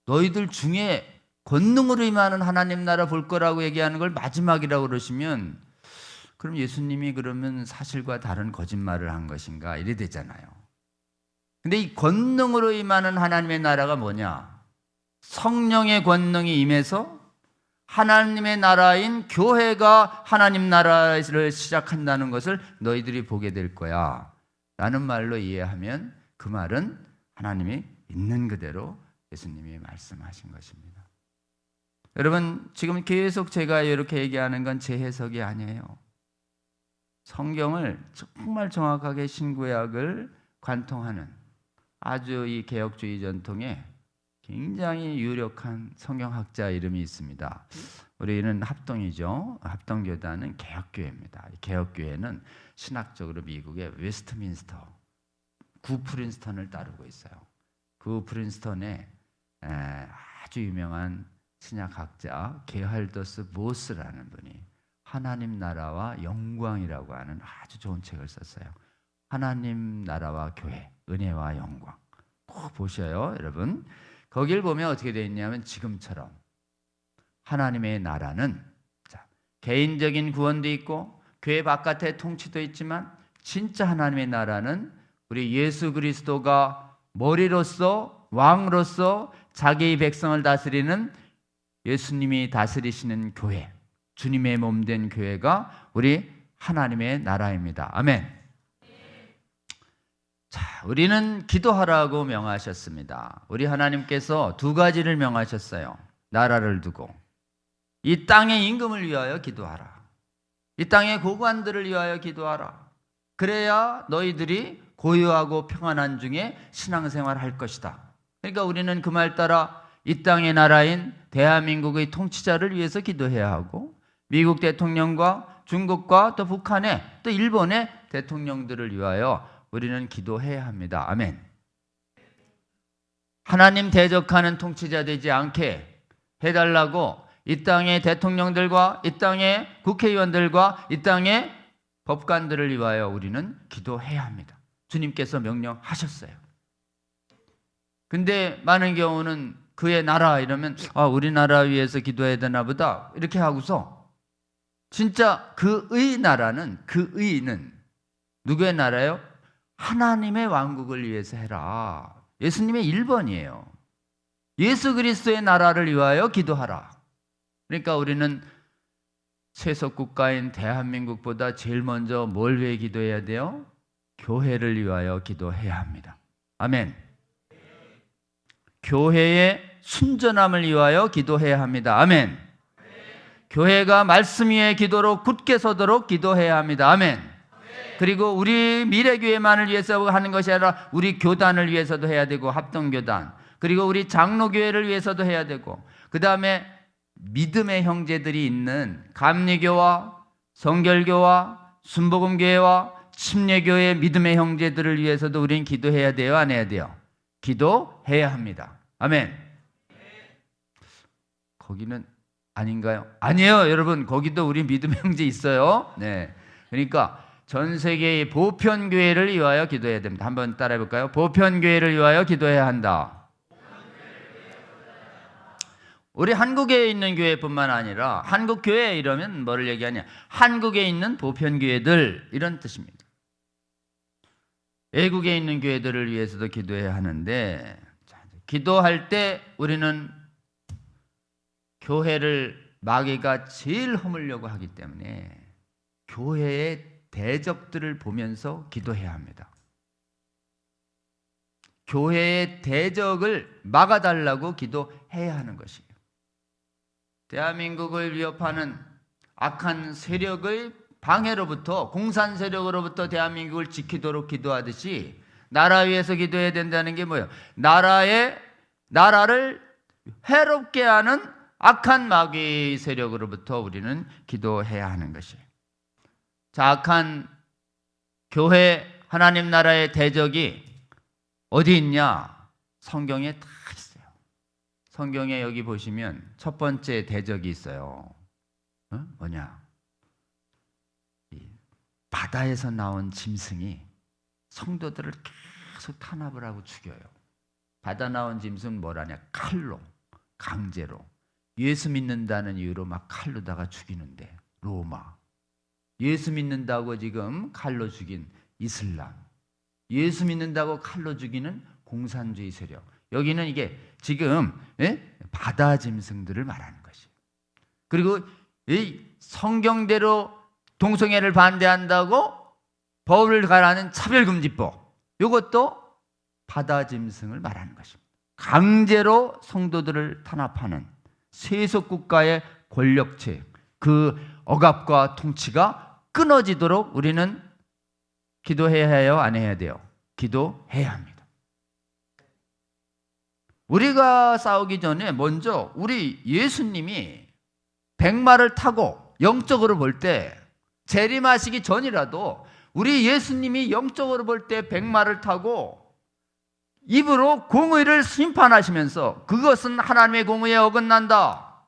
너희들 중에 권능으로 임하는 하나님 나라 볼 거라고 얘기하는 걸 마지막이라고 그러시면 그럼 예수님이 그러면 사실과 다른 거짓말을 한 것인가 이래 되잖아요. 근데 이 권능으로 임하는 하나님의 나라가 뭐냐? 성령의 권능이 임해서 하나님의 나라인 교회가 하나님 나라를 시작한다는 것을 너희들이 보게 될 거야 라는 말로 이해하면 그 말은 하나님이 있는 그대로 예수님이 말씀하신 것입니다. 여러분, 지금 계속 제가 이렇게 얘기하는 건 제 해석이 아니에요. 성경을 정말 정확하게 신구약을 관통하는 아주 이 개혁주의 전통에 굉장히 유력한 성경학자 이름이 있습니다. 우리는 합동이죠. 합동교단은 개혁교회입니다. 개혁교회는 신학적으로 미국의 웨스트민스터, 구 프린스턴을 따르고 있어요. 그 프린스턴에 아주 유명한 신약학자 게할더스 모스라는 분이 하나님 나라와 영광이라고 하는 아주 좋은 책을 썼어요. 하나님 나라와 교회, 은혜와 영광. 꼭 보셔요, 여러분. 거길 보면 어떻게 되어 있냐면 지금처럼 하나님의 나라는 개인적인 구원도 있고 교회 바깥의 통치도 있지만 진짜 하나님의 나라는 우리 예수 그리스도가 머리로서 왕으로서 자기의 백성을 다스리는 예수님이 다스리시는 교회, 주님의 몸된 교회가 우리 하나님의 나라입니다. 아멘. 자, 우리는 기도하라고 명하셨습니다. 우리 하나님께서 두 가지를 명하셨어요. 나라를 두고 이 땅의 임금을 위하여 기도하라. 이 땅의 고관들을 위하여 기도하라. 그래야 너희들이 고요하고 평안한 중에 신앙생활을 할 것이다. 그러니까 우리는 그 말 따라 이 땅의 나라인 대한민국의 통치자를 위해서 기도해야 하고 미국 대통령과 중국과 또 북한의 또 일본의 대통령들을 위하여 우리는 기도해야 합니다. 아멘. 하나님 대적하는 통치자 되지 않게 해달라고 이 땅의 대통령들과 이 땅의 국회의원들과 이 땅의 법관들을 위하여 우리는 기도해야 합니다. 주님께서 명령하셨어요. 근데 많은 경우는 그의 나라 이러면 우리나라 위해서 기도해야 되나 보다 이렇게 하고서 진짜 그의 나라는 그의는 누구의 나라예요? 하나님의 왕국을 위해서 해라. 예수님의 1번이에요. 예수 그리스도의 나라를 위하여 기도하라. 그러니까 우리는 세속 국가인 대한민국보다 제일 먼저 뭘 위해 기도해야 돼요? 교회를 위하여 기도해야 합니다. 아멘. 교회의 순전함을 위하여 기도해야 합니다. 아멘. 교회가 말씀 위에 기도로 굳게 서도록 기도해야 합니다. 아멘. 그리고 우리 미래교회만을 위해서 하는 것이 아니라 우리 교단을 위해서도 해야 되고 합동교단, 그리고 우리 장로교회를 위해서도 해야 되고, 그 다음에 믿음의 형제들이 있는 감리교와 성결교와 순복음교회와 침례교회 믿음의 형제들을 위해서도 우리는 기도해야 돼요? 안 해야 돼요? 기도해야 합니다. 아멘. 거기는 아닌가요? 아니에요, 여러분. 거기도 우리 믿음의 형제 있어요. 네. 그러니까 전 세계의 보편교회를 위하여 기도해야 됩니다. 한번 따라해 볼까요? 보편교회를 위하여 기도해야 한다. 우리 한국에 있는 교회뿐만 아니라 한국교회 이러면 뭐를 얘기하냐? 한국에 있는 보편교회들 이런 뜻입니다. 외국에 있는 교회들을 위해서도 기도해야 하는데, 기도할 때 우리는 교회를 마귀가 제일 허물려고 하기 때문에 교회의 대적들을 보면서 기도해야 합니다. 교회의 대적을 막아달라고 기도해야 하는 것이에요. 대한민국을 위협하는 악한 세력의 방해로부터, 공산 세력으로부터 대한민국을 지키도록 기도하듯이 나라 위해서 기도해야 된다는 게 뭐예요? 나라를 해롭게 하는 악한 마귀 세력으로부터 우리는 기도해야 하는 것이에요. 자, 악한 교회, 하나님 나라의 대적이 어디 있냐? 성경에 다 있어요. 성경에 여기 보시면 첫 번째 대적이 있어요. 뭐냐? 바다에서 나온 짐승이 성도들을 계속 탄압을 하고 죽여요. 바다 나온 짐승은 뭐라냐? 칼로, 강제로. 예수 믿는다는 이유로 막 칼로다가 죽이는데, 로마. 예수 믿는다고 지금 칼로 죽인 이슬람. 예수 믿는다고 칼로 죽이는 공산주의 세력. 여기는 이게 지금 바다 짐승들을 말하는 것이에요. 그리고 이 성경대로 동성애를 반대한다고 법을 가라는 차별금지법, 이것도 바다 짐승을 말하는 것입니다. 강제로 성도들을 탄압하는 세속국가의 권력체, 그 억압과 통치가 끊어지도록 우리는 기도해야 해요? 안 해야 돼요? 기도해야 합니다. 우리가 싸우기 전에 먼저 우리 예수님이 백마를 타고 영적으로 볼 때, 재림하시기 전이라도 우리 예수님이 영적으로 볼 때 백마를 타고 입으로 공의를 심판하시면서 그것은 하나님의 공의에 어긋난다.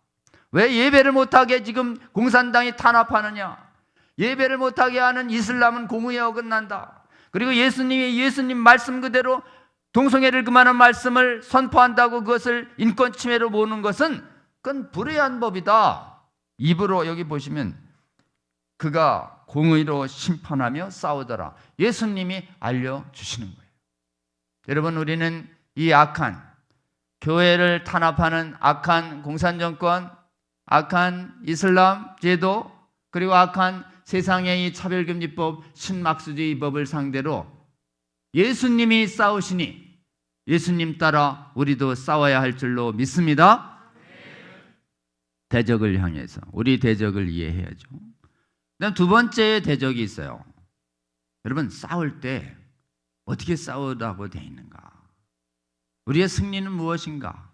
왜 예배를 못하게 지금 공산당이 탄압하느냐? 예배를 못하게 하는 이슬람은 공의에 어긋난다. 그리고 예수님 말씀 그대로 동성애를 금하는 말씀을 선포한다고 그것을 인권 침해로 보는 것은 그건 불의한 법이다. 입으로 여기 보시면 그가 공의로 심판하며 싸우더라. 예수님이 알려주시는 거예요. 여러분, 우리는 이 악한 교회를 탄압하는 악한 공산정권, 악한 이슬람 제도, 그리고 악한 세상의 이 차별금지법, 신막수주의 법을 상대로 예수님이 싸우시니 예수님 따라 우리도 싸워야 할 줄로 믿습니다. 대적을 향해서 우리 대적을 이해해야죠. 그다음 두 번째 대적이 있어요. 여러분, 싸울 때 어떻게 싸우라고 되어 있는가? 우리의 승리는 무엇인가?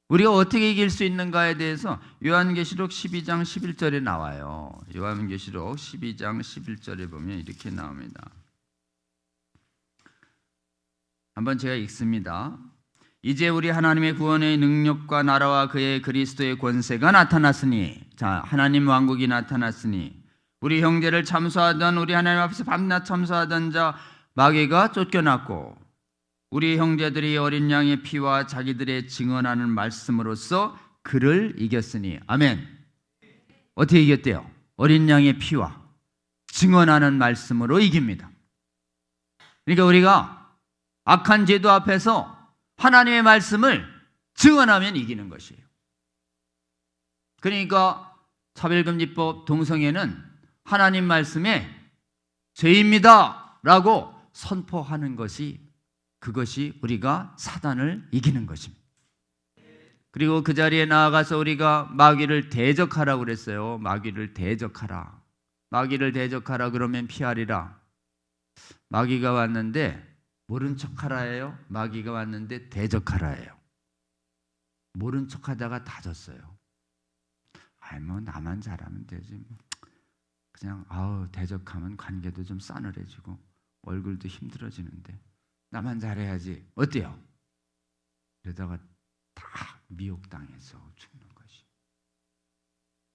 우리가 어떻게 이길 수 있는가에 대해서 요한계시록 12장 11절에 나와요. 요한계시록 12장 11절에 보면 이렇게 나옵니다. 한번 제가 읽습니다. 이제 우리 하나님의 구원의 능력과 나라와 그의 그리스도의 권세가 나타났으니, 자, 하나님 왕국이 나타났으니 우리 형제를 참소하던, 우리 하나님 앞에서 밤낮 참소하던 자 마귀가 쫓겨났고, 우리 형제들이 어린 양의 피와 자기들의 증언하는 말씀으로써 그를 이겼으니. 아멘. 어떻게 이겼대요? 어린 양의 피와 증언하는 말씀으로 이깁니다. 그러니까 우리가 악한 제도 앞에서 하나님의 말씀을 증언하면 이기는 것이에요. 그러니까 차별금지법, 동성애는 하나님 말씀에 죄입니다 라고 선포하는 것이, 그것이 우리가 사단을 이기는 것입니다. 그리고 그 자리에 나아가서 우리가 마귀를 대적하라고 그랬어요. 마귀를 대적하라. 마귀를 대적하라 그러면 피하리라. 마귀가 왔는데 모른 척하라예요? 마귀가 왔는데 대적하라예요? 모른 척하다가 다 졌어요. 뭐 나만 잘하면 되지. 뭐. 그냥 대적하면 관계도 좀 싸늘해지고 얼굴도 힘들어지는데 나만 잘해야지. 어때요? 그러다가 다 미혹당해서 죽는 것이.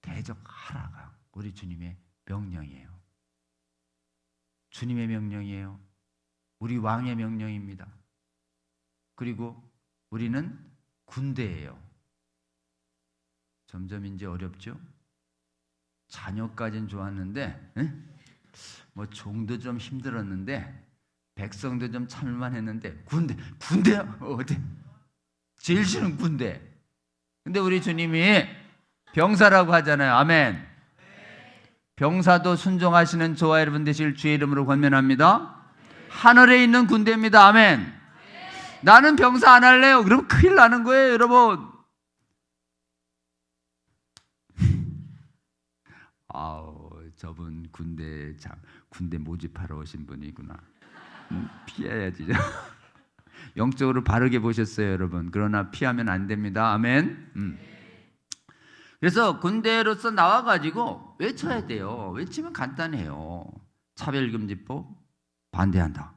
대적하라가 우리 주님의 명령이에요. 주님의 명령이에요. 우리 왕의 명령입니다. 그리고 우리는 군대예요. 점점 이제 어렵죠? 자녀까지는 좋았는데, 뭐 종도 좀 힘들었는데, 백성도 좀 참을만 했는데, 군대야? 어디? 제일 싫은 군대. 근데 우리 주님이 병사라고 하잖아요. 아멘. 병사도 순종하시는 저와 여러분 되실 주의 이름으로 권면합니다. 하늘에 있는 군대입니다. 아멘. 나는 병사 안 할래요. 그럼 큰일 나는 거예요, 여러분. 아우, 저분 군대 모집하러 오신 분이구나. 피해야지. 영적으로 바르게 보셨어요, 여러분. 그러나 피하면 안 됩니다. 아멘. 그래서 군대로서 나와가지고 외쳐야 돼요. 외치면 간단해요. 차별금지법 반대한다.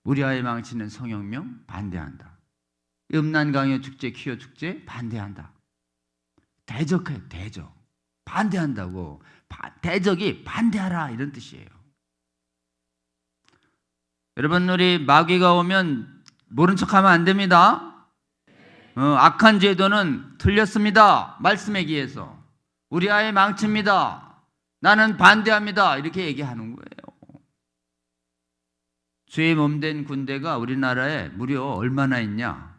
우리 아이 망치는 성혁명 반대한다. 음란강요 축제, 퀴어 축제 반대한다. 대적해요. 대적. 반대한다고. 대적이 반대하라 이런 뜻이에요. 여러분, 우리 마귀가 오면 모른 척하면 안 됩니다. 악한 제도는 틀렸습니다. 말씀에 기해서. 우리 아이 망칩니다. 나는 반대합니다. 이렇게 얘기하는 거예요. 주의 몸된 군대가 우리나라에 무려 얼마나 있냐?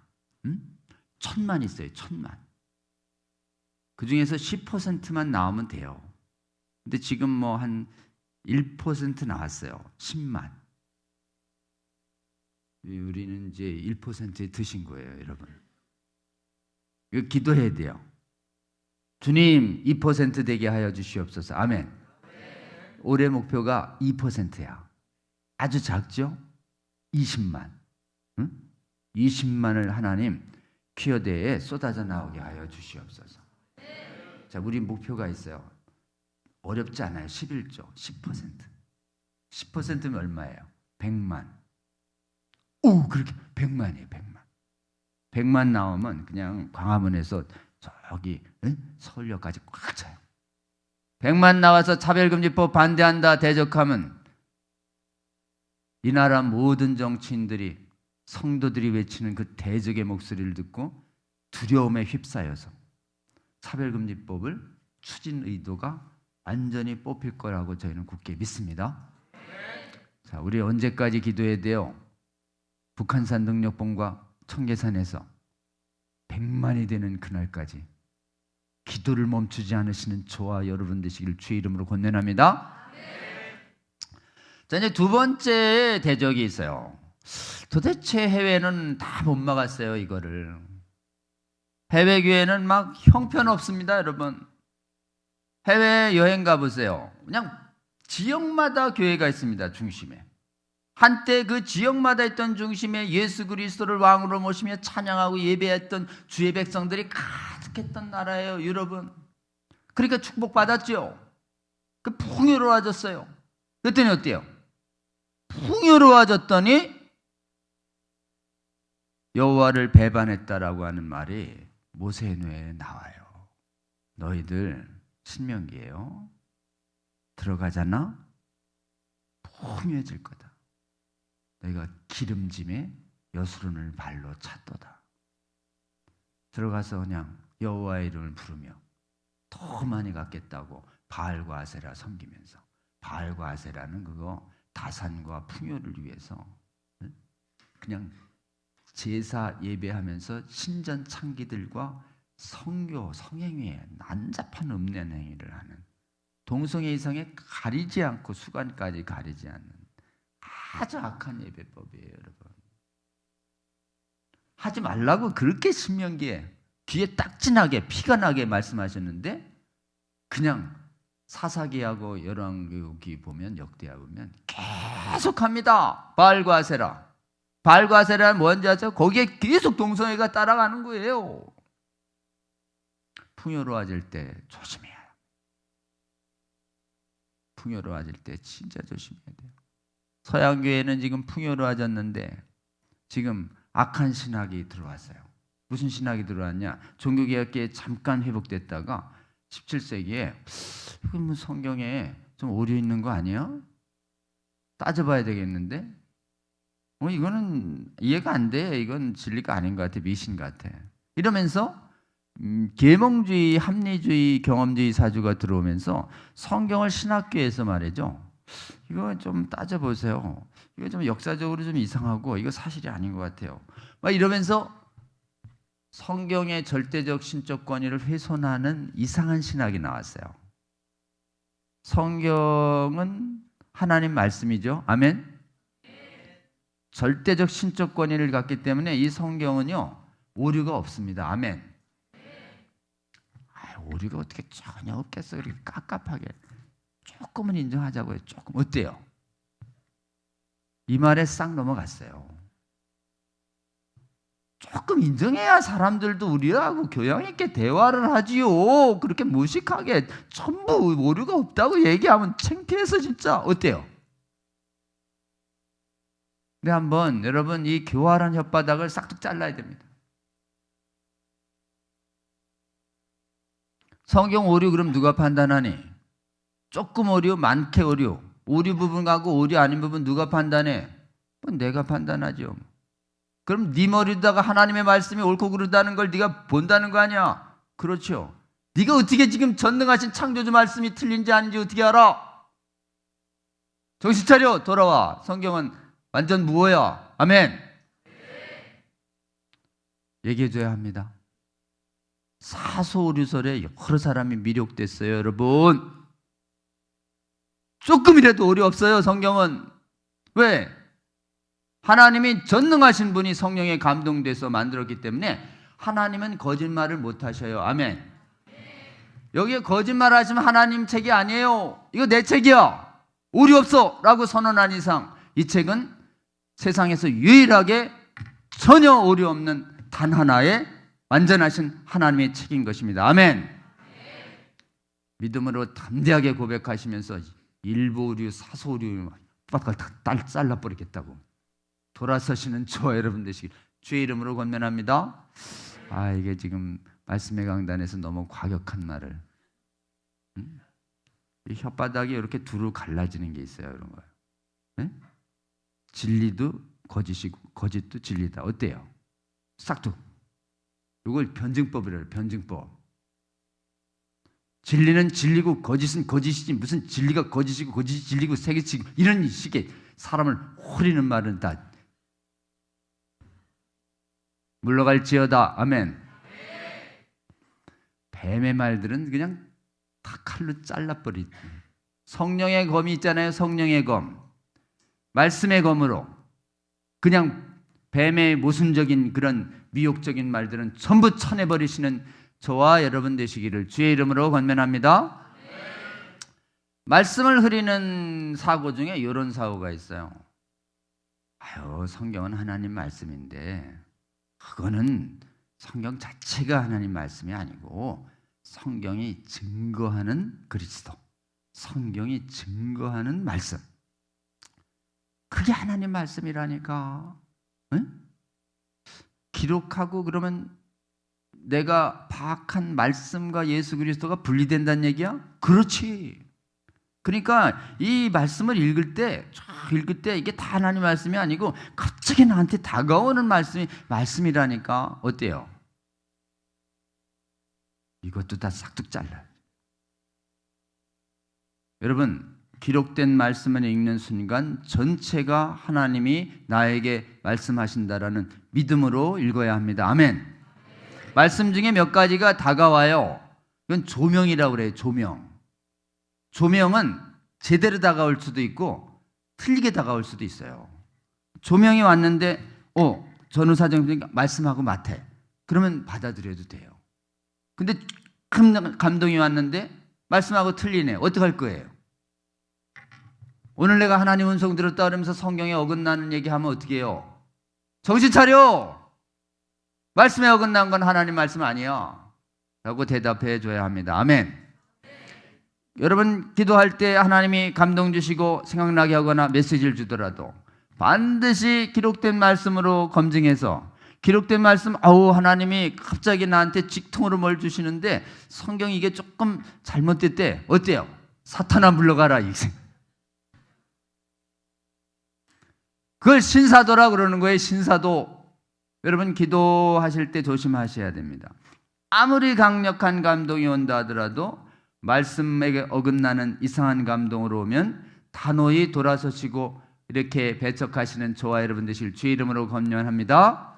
1,000만 있어요. 1,000만. 그 중에서 10%만 나오면 돼요. 근데 지금 뭐 한 1% 나왔어요. 10만. 우리는 이제 1%에 드신 거예요, 여러분. 이거 기도해야 돼요. 주님, 2% 되게 하여 주시옵소서. 아멘. 올해 목표가 2%야. 아주 작죠? 20만. 20만을 하나님 퀴어대에 쏟아져 나오게 하여 주시옵소서. 자, 우리 목표가 있어요. 어렵지 않아요. 11조, 10%. 10%면 얼마예요? 100만. 오, 그렇게 100만이에요. 100만. 100만 나오면 그냥 광화문에서 저기 서울역까지 꽉 차요. 100만 나와서 차별금지법 반대한다 대적하면 이 나라 모든 정치인들이, 성도들이 외치는 그 대적의 목소리를 듣고 두려움에 휩싸여서 차별금지법을 추진 의도가 완전히 뽑힐 거라고 저희는 굳게 믿습니다. 자, 우리 언제까지 기도해야 돼요? 북한산 능력봉과 청계산에서 100만이 되는 그날까지 기도를 멈추지 않으시는 저와 여러분 되시길 주의 이름으로 권면합니다. 자, 이제 두 번째 대적이 있어요. 도대체 해외는 다 못 막았어요, 이거를. 해외 교회는 막 형편없습니다, 여러분. 해외 여행 가보세요. 그냥 지역마다 교회가 있습니다, 중심에. 한때 그 지역마다 있던 중심에 예수 그리스도를 왕으로 모시며 찬양하고 예배했던 주의 백성들이 가득했던 나라예요, 여러분. 그러니까 축복받았죠. 그 풍요로워졌어요. 그랬더니 어때요? 풍요로워졌더니 여호와를 배반했다라고 하는 말이 모세뇌에 나와요. 너희들 신명기예요. 들어가잖아? 풍요해질 거다. 너희가 기름짐에 여수론을 발로 찼도다. 들어가서 그냥 여호와의 이름을 부르며 더 많이 갖겠다고 바알과 아세라 섬기면서, 바알과 아세라는 그거 다산과 풍요를 위해서 그냥 제사 예배하면서 신전 창기들과 성교, 성행위에 난잡한 읍낸 행위를 하는, 동성애 이상에 가리지 않고 수간까지 가리지 않는 아주 악한 예배법이에요, 여러분. 하지 말라고 그렇게 신명기에 귀에 딱지나게 피가 나게 말씀하셨는데 그냥 사사기하고 열왕기 보면, 역대하 보면 계속합니다. 바알과 아세라. 바알과 아세라는 뭔지 아죠? 거기에 계속 동성애가 따라가는 거예요. 풍요로워질 때 조심해야 해요. 풍요로워질 때 진짜 조심해야 돼요. 서양교회는 지금 풍요로워졌는데 지금 악한 신학이 들어왔어요. 무슨 신학이 들어왔냐? 종교개혁기에 잠깐 회복됐다가 17세기에 이건 뭐 성경에 좀 오류 있는 거 아니야? 따져봐야 되겠는데? 이거는 이해가 안 돼. 이건 진리가 아닌 것 같아. 미신 같아. 이러면서 계몽주의, 합리주의, 경험주의 사주가 들어오면서 성경을 신학교에서 말이죠. 이거 좀 따져보세요. 이거 좀 역사적으로 좀 이상하고 이거 사실이 아닌 것 같아요. 막 이러면서 성경의 절대적 신적 권위를 훼손하는 이상한 신학이 나왔어요. 성경은 하나님 말씀이죠. 아멘. 절대적 신적 권위를 갖기 때문에 이 성경은요 오류가 없습니다. 아멘. 오류가 어떻게 전혀 없겠어. 그렇게 깝깝하게. 조금은 인정하자고요. 조금. 어때요? 이 말에 싹 넘어갔어요. 조금 인정해야 사람들도 우리하고 교양 있게 대화를 하지요. 그렇게 무식하게 전부 오류가 없다고 얘기하면 창피해서 진짜. 어때요? 근데 한번 여러분 이 교활한 혓바닥을 싹둑 잘라야 됩니다. 성경 오류 그럼 누가 판단하니? 조금 오류, 많게 오류. 오류 부분하고 오류 아닌 부분 누가 판단해? 내가 판단하죠. 그럼 네 머리다가 하나님의 말씀이 옳고 그르다는 걸 네가 본다는 거 아니야? 그렇죠. 네가 어떻게 지금 전능하신 창조주 말씀이 틀린지 아닌지 어떻게 알아? 정신 차려 돌아와. 성경은 완전 무어야. 아멘. 얘기해줘야 합니다. 사소오류설에 여러 사람이 미혹됐어요. 여러분 조금이라도 오류 없어요. 성경은. 왜? 하나님이 전능하신 분이 성령에 감동돼서 만들었기 때문에 하나님은 거짓말을 못하셔요. 아멘. 여기에 거짓말 하시면 하나님 책이 아니에요. 이거 내 책이야. 오류 없어 라고 선언한 이상 이 책은 세상에서 유일하게 전혀 오류 없는 단 하나의 완전하신 하나님의 책인 것입니다. 아멘. 믿음으로 담대하게 고백하시면서 일부 오류, 사소 오류 빡빡 다 잘라버리겠다고 돌아서시는 저와 여러분 되시길 주의 이름으로 권면합니다. 이게 지금 말씀의 강단에서 너무 과격한 말을 이 혓바닥이 이렇게 두루 갈라지는 게 있어요. 이런 거예요. 네? 진리도 거짓이고 거짓도 진리다. 어때요? 싹둑. 이걸 변증법이래요. 변증법. 진리는 진리고 거짓은 거짓이지 무슨 진리가 거짓이고 거짓이 진리고 세계치고 이런 식의 사람을 호리는 말은 다 물러갈지어다. 아멘. 뱀의 말들은 그냥 다 칼로 잘라버리지. 성령의 검이 있잖아요. 성령의 검. 말씀의 검으로 그냥 뱀의 모순적인 그런 미혹적인 말들은 전부 쳐내버리시는 저와 여러분 되시기를 주의 이름으로 권면합니다. 말씀을 흐리는 사고 중에 이런 사고가 있어요. 성경은 하나님 말씀인데 그거는 성경 자체가 하나님 말씀이 아니고 성경이 증거하는 그리스도, 성경이 증거하는 말씀, 그게 하나님 말씀이라니까. 응? 기록하고 그러면 내가 파악한 말씀과 예수 그리스도가 분리된다는 얘기야? 그렇지. 그러니까 이 말씀을 읽을 때 이게 다 하나님 말씀이 아니고 갑자기 나한테 다가오는 말씀이 말씀이라니까. 어때요? 이것도 다 싹둑 잘라요. 여러분, 기록된 말씀을 읽는 순간 전체가 하나님이 나에게 말씀하신다라는 믿음으로 읽어야 합니다. 아멘. 말씀 중에 몇 가지가 다가와요. 이건 조명이라고 그래요. 조명. 조명은 제대로 다가올 수도 있고 틀리게 다가올 수도 있어요. 조명이 왔는데 전후사정 말씀하고 맞대. 그러면 받아들여도 돼요. 근데 감동이 왔는데 말씀하고 틀리네. 어떡할 거예요? 오늘 내가 하나님 음성 들었다 그러면서 성경에 어긋나는 얘기하면 어떻게 해요? 정신 차려! 말씀에 어긋난 건 하나님 말씀 아니야 라고 대답해 줘야 합니다. 아멘. 여러분 기도할 때 하나님이 감동 주시고 생각나게 하거나 메시지를 주더라도 반드시 기록된 말씀으로 검증해서 기록된 말씀 하나님이 갑자기 나한테 직통으로 뭘 주시는데 성경이 이게 조금 잘못됐대. 어때요? 사탄아 물러가라. 그걸 신사도라 그러는 거예요. 신사도. 여러분 기도하실 때 조심하셔야 됩니다. 아무리 강력한 감동이 온다 하더라도 말씀에게 어긋나는 이상한 감동으로 오면 단호히 돌아서시고 이렇게 배척하시는 저와 여러분 되실 주의 이름으로 권면합니다.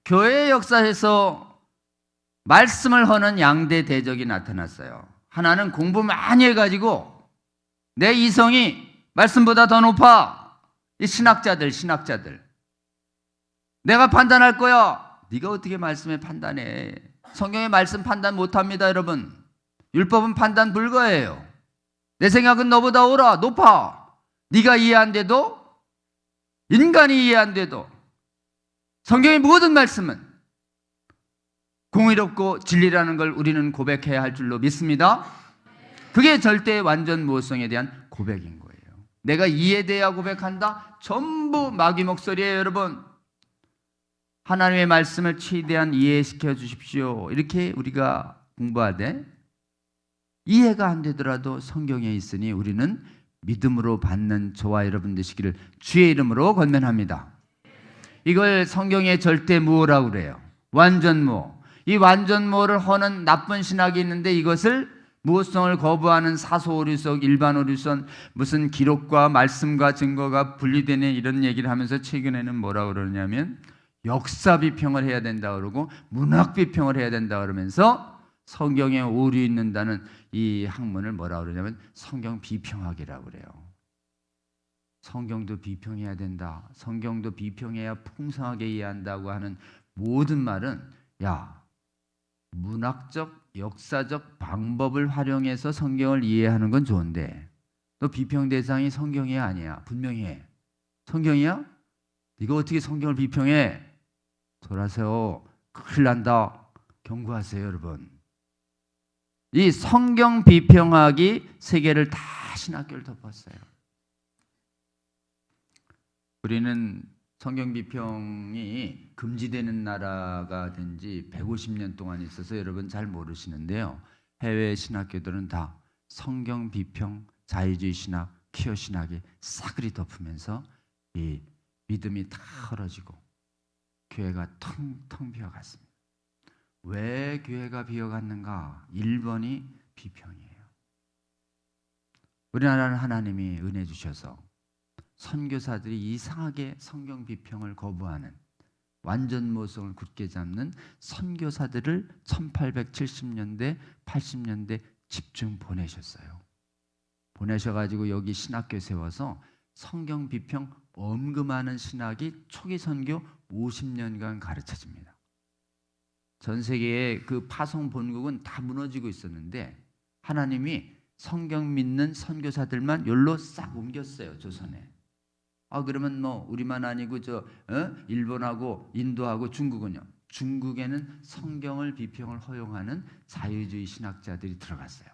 교회의 역사에서 말씀을 허는 양대 대적이 나타났어요. 하나는 공부 많이 해가지고 내 이성이 말씀보다 더 높아. 이 신학자들 내가 판단할 거야. 네가 어떻게 말씀에 판단해? 성경의 말씀 판단 못합니다, 여러분. 율법은 판단 불가예요. 내 생각은 너보다 옳아, 높아. 네가 이해 안 돼도, 인간이 이해 안 돼도 성경의 모든 말씀은 공의롭고 진리라는 걸 우리는 고백해야 할 줄로 믿습니다. 그게 절대 완전 무호성에 대한 고백인 거예요. 내가 이해돼야 고백한다? 전부 마귀 목소리예요, 여러분. 하나님의 말씀을 최대한 이해시켜 주십시오. 이렇게 우리가 공부하되 이해가 안 되더라도 성경에 있으니 우리는 믿음으로 받는 저와 여러분 되시기를 주의 이름으로 권면합니다. 이걸 성경의 절대무호라고 그래요. 완전무호. 이 완전무호를 허는 나쁜 신학이 있는데 이것을 무호성을 거부하는 사소오류석, 일반오류선, 무슨 기록과 말씀과 증거가 분리되는 이런 얘기를 하면서 최근에는 뭐라고 그러냐면 역사 비평을 해야 된다 그러고 문학 비평을 해야 된다 그러면서 성경에 오류 있는다는 이 학문을 뭐라고 그러냐면 성경 비평학이라고 그래요. 성경도 비평해야 된다. 성경도 비평해야 풍성하게 이해한다고 하는 모든 말은 야, 문학적, 역사적 방법을 활용해서 성경을 이해하는 건 좋은데 너 비평 대상이 성경이 아니야. 분명히 해. 성경이야? 네가 어떻게 성경을 비평해? 돌아서요. 큰일 난다. 경고하세요, 여러분. 이 성경 비평학이 세계를 다 신학교를 덮었어요. 우리는 성경 비평이 금지되는 나라가 된 지 150년 동안 있어서 여러분 잘 모르시는데요. 해외 신학교들은 다 성경 비평, 자유주의 신학, 퀴어 신학이 싸그리 덮으면서 이 믿음이 다 헐어지고 교회가 텅텅 비어갔습니다. 왜 교회가 비어갔는가? 1번이 비평이에요. 우리나라는 하나님이 은혜 주셔서 선교사들이 이상하게 성경 비평을 거부하는 완전 모성을 굳게 잡는 선교사들을 1870년대, 80년대 집중 보내셨어요. 보내셔가지고 여기 신학교 세워서 성경 비평 엄금하는 신학이 초기 선교 50년간 가르쳐집니다. 전 세계의 그 파송 본국은 다 무너지고 있었는데 하나님이 성경 믿는 선교사들만 여기로 싹 옮겼어요, 조선에. 그러면 뭐 우리만 아니고 일본하고 인도하고 중국은요. 중국에는 성경을 비평을 허용하는 자유주의 신학자들이 들어갔어요.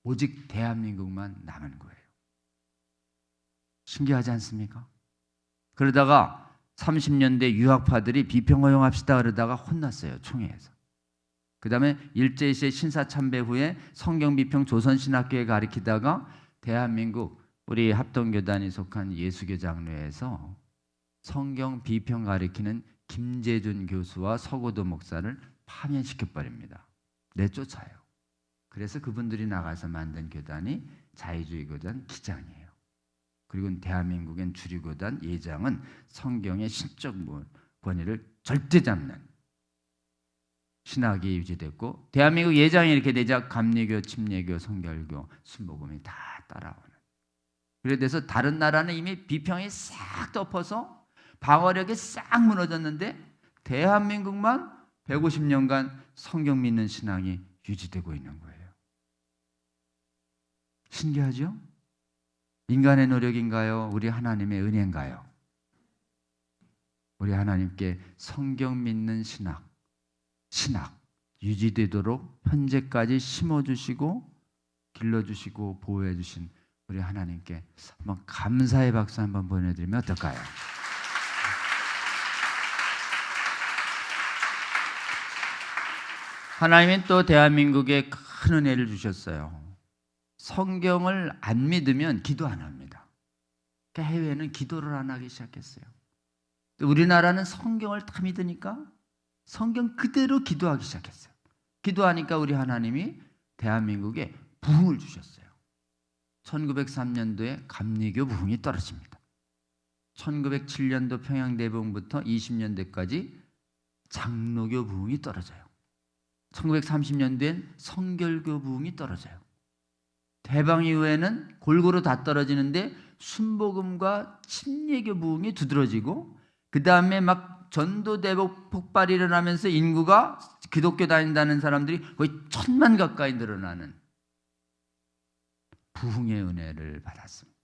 오직 대한민국만 남은 거예요. 신기하지 않습니까? 그러다가 30년대 유학파들이 비평 허용합시다 그러다가 혼났어요, 총회에서. 그 다음에 일제시대 신사참배 후에 성경 비평 조선신학교에 가르치다가 대한민국 우리 합동교단이 속한 예수교 장로회에서 성경 비평 가르치는 김재준 교수와 서고도 목사를 파면시켜버립니다. 내쫓아요. 그래서 그분들이 나가서 만든 교단이 자유주의 교단 기장이에요. 그리고 대한민국엔 주류교단 예장은 성경의 신적 권위를 절대 잡는 신학이 유지됐고, 대한민국 예장이 이렇게 되자 감리교, 침례교, 성결교, 순복음이 다 따라오는. 그래서 다른 나라는 이미 비평이 싹 덮어서 방어력이 싹 무너졌는데 대한민국만 150년간 성경 믿는 신앙이 유지되고 있는 거예요. 신기하죠? 인간의 노력인가요? 우리 하나님의 은혜인가요? 우리 하나님께 성경 믿는 신학 유지되도록 현재까지 심어주시고 길러주시고 보호해주신 우리 하나님께 한번 감사의 박수 한번 보내드리면 어떨까요? 하나님은 또 대한민국에 큰 은혜를 주셨어요. 성경을 안 믿으면 기도 안 합니다. 그러니까 해외는 기도를 안 하기 시작했어요. 우리나라는 성경을 다 믿으니까 성경 그대로 기도하기 시작했어요. 기도하니까 우리 하나님이 대한민국에 부흥을 주셨어요. 1903년도에 감리교 부흥이 떨어집니다. 1907년도 평양대부흥부터 20년대까지 장로교 부흥이 떨어져요. 1930년대엔 성결교 부흥이 떨어져요. 대방 이후에는 골고루 다 떨어지는데 순복음과 침례교 부흥이 두드러지고, 그 다음에 막 전도 대복 폭발이 일어나면서 인구가 기독교 다닌다는 사람들이 거의 1,000만 가까이 늘어나는 부흥의 은혜를 받았습니다.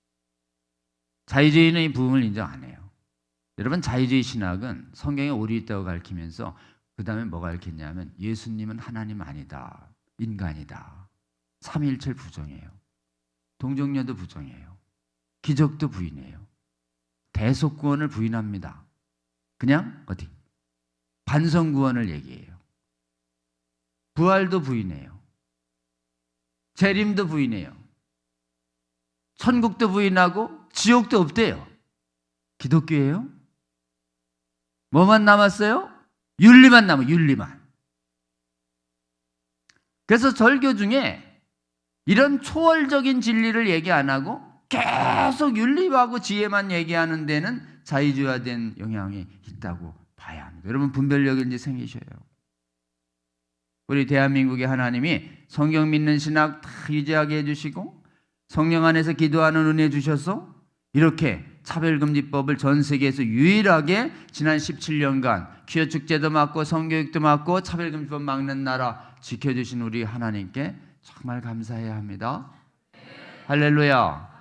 자유주의는 이 부흥을 인정 안 해요. 여러분, 자유주의 신학은 성경에 오류 있다고 가르치면서 그 다음에 뭐가 가르쳤냐면 예수님은 하나님 아니다, 인간이다, 삼위일체 부정해요, 동정녀도 부정해요, 기적도 부인해요, 대속구원을 부인합니다. 그냥 어디 반성구원을 얘기해요. 부활도 부인해요. 재림도 부인해요. 천국도 부인하고 지옥도 없대요. 기독교예요? 뭐만 남았어요? 윤리만 남아요. 윤리만. 그래서 절교 중에 이런 초월적인 진리를 얘기 안 하고 계속 윤리하고 지혜만 얘기하는 데는 자유주의화된 영향이 있다고 봐야 합니다. 여러분, 분별력이 이제 생기셔요. 우리 대한민국의 하나님이 성경 믿는 신학 다 유지하게 해주시고 성령 안에서 기도하는 은혜 주셔서 이렇게 차별금지법을 전 세계에서 유일하게 지난 17년간 기업축제도 막고 성교육도 막고 차별금지법 막는 나라 지켜주신 우리 하나님께 정말 감사해야 합니다. 할렐루야.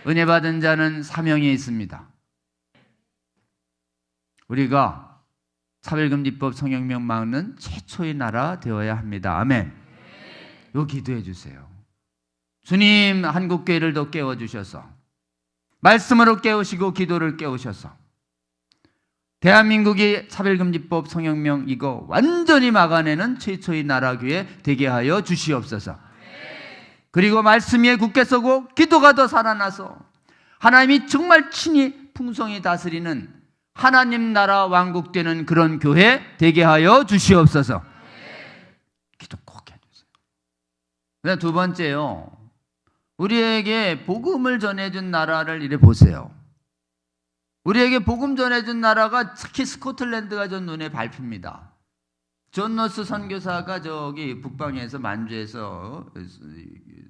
은혜 받은 자는 사명이 있습니다. 우리가 차별금지법 성경명 막는 최초의 나라 되어야 합니다. 아멘. 요 기도해 주세요. 주님, 한국교회를 더 깨워주셔서 말씀으로 깨우시고 기도를 깨우셔서 대한민국이 차별금지법 성경명 이거 완전히 막아내는 최초의 나라교회 되게 하여 주시옵소서. 그리고 말씀 위에 굳게 서고 기도가 더 살아나서 하나님이 정말 친히 풍성히 다스리는 하나님 나라 왕국되는 그런 교회 되게 하여 주시옵소서. 기도 꼭 해주세요. 두 번째요, 우리에게 복음을 전해준 나라를 이래 보세요. 우리에게 복음 전해준 나라가 특히 스코틀랜드가 전 눈에 밟힙니다. 존 노스 선교사가 저기 북방에서 만주에서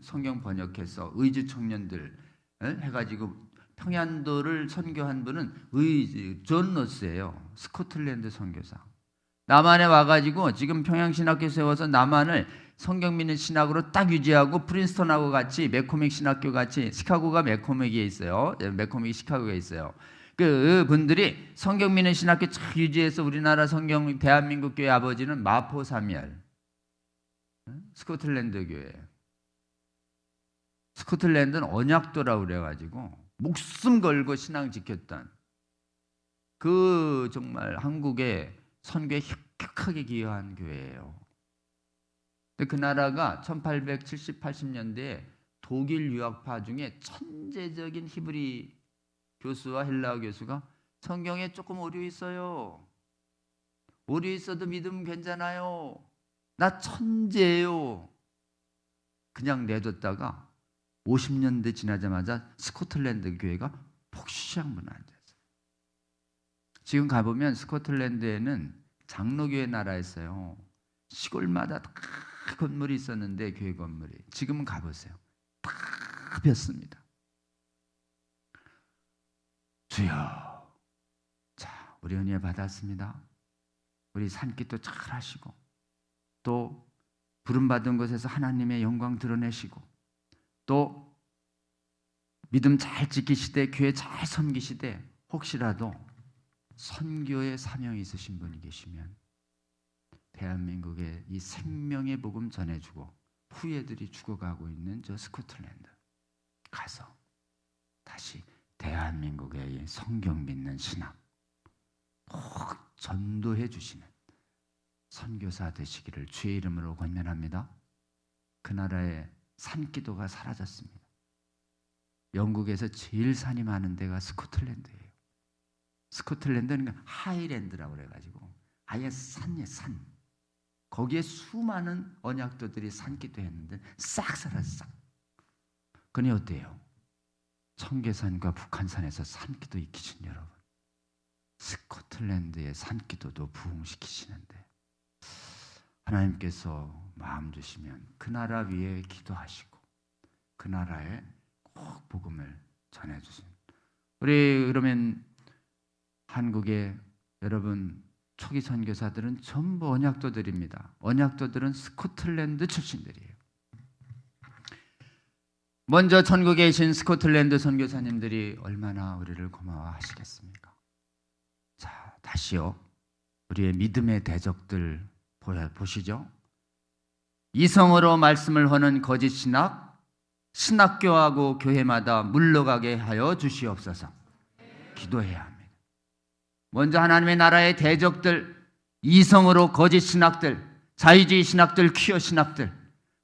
성경 번역해서 의주 청년들 해가지고 평안도를 선교한 분은 존 노스예요. 스코틀랜드 선교사. 남한에 와가지고 지금 평양신학교 세워서 남한을 성경 믿는 신학으로 딱 유지하고 프린스턴하고 같이 매코믹 신학교 같이, 시카고가 매코믹에 있어요. 매코믹이 시카고에 있어요. 그 분들이 성경 믿는 신학교 쫙 유지해서 우리나라 성경 대한민국 교회 아버지는 마포 사미엘 스코틀랜드 교회. 스코틀랜드는 언약도라고 그래가지고 목숨 걸고 신앙 지켰던 그 정말 한국의 선교에 혁혁하게 기여한 교회예요. 근데 그 나라가 1870, 80년대에 독일 유학파 중에 천재적인 히브리 교수와 헬라어 교수가 성경에 조금 오류 있어요. 오류 있어도 믿으면 괜찮아요. 나 천재예요. 그냥 내뒀다가 50년대 지나자마자 스코틀랜드 교회가 폭시한 분 앉았어요. 지금 가보면 스코틀랜드에는 장로교회 나라였어요. 시골마다 다 건물이 있었는데 교회 건물이 지금은 가보세요. 다 폈습니다. 주여, 자, 우리 은혜 받았습니다. 우리 산기도 잘 하시고 또 부름받은 곳에서 하나님의 영광 드러내시고 또 믿음 잘 지키시되 교회 잘 섬기시되 혹시라도 선교의 사명이 있으신 분이 계시면 대한민국에 이 생명의 복음 전해주고 후예들이 죽어가고 있는 저 스코틀랜드 가서 다시 대한민국의 성경 믿는 신학 꼭 전도해 주시는 선교사 되시기를 주의 이름으로 권면합니다. 그 나라의 산기도가 사라졌습니다. 영국에서 제일 산이 많은 데가 스코틀랜드예요. 스코틀랜드는 하이랜드라고 그래가지고 아예 산이에요, 산. 거기에 수많은 언약도들이 산기도 했는데 싹 사라졌어. 그니 어때요? 청계산과 북한산에서 산기도 익히신 여러분, 스코틀랜드의 산기도도 부흥시키시는데 하나님께서 마음 주시면 그 나라 위에 기도하시고 그 나라에 꼭 복음을 전해주신 우리 그러면 한국의 여러분, 초기 선교사들은 전부 언약도들입니다. 언약도들은 스코틀랜드 출신들이에요. 먼저 천국에 계신 스코틀랜드 선교사님들이 얼마나 우리를 고마워하시겠습니까? 자, 다시요. 우리의 믿음의 대적들 보시죠. 이성으로 말씀을 하는 거짓 신학, 신학교하고 교회마다 물러가게 하여 주시옵소서. 기도해야 합니다. 먼저 하나님의 나라의 대적들, 이성으로 거짓 신학들, 자유주의 신학들, 퀴어 신학들,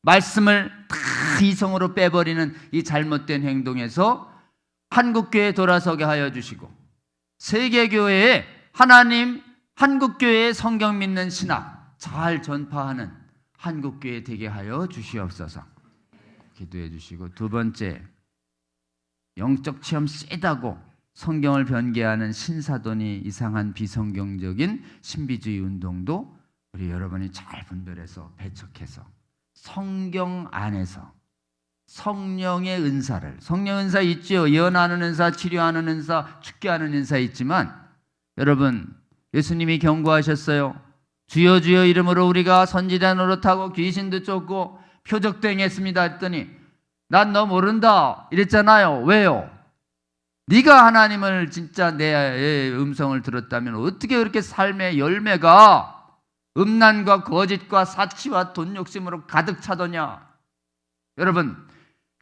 말씀을 다 이성으로 빼버리는 이 잘못된 행동에서 한국교회에 돌아서게 하여 주시고, 세계교회에 하나님, 한국교회의 성경 믿는 신학 잘 전파하는 한국교회 되게 하여 주시옵소서. 기도해 주시고, 두 번째, 영적 체험 세다고 성경을 변개하는 신사돈이 이상한 비성경적인 신비주의 운동도 우리 여러분이 잘 분별해서 배척해서 성경 안에서 성령의 은사를, 성령 은사 있지요. 예언하는 은사, 치료하는 은사, 축계하는 은사 있지만, 여러분, 예수님이 경고하셨어요. 주여 주여 이름으로 우리가 선지자 노릇하고 귀신도 쫓고 표적도 행했습니다 했더니 난 너 모른다 이랬잖아요. 왜요? 네가 하나님을 진짜 내 음성을 들었다면 어떻게 그렇게 삶의 열매가 음란과 거짓과 사치와 돈 욕심으로 가득 차더냐? 여러분,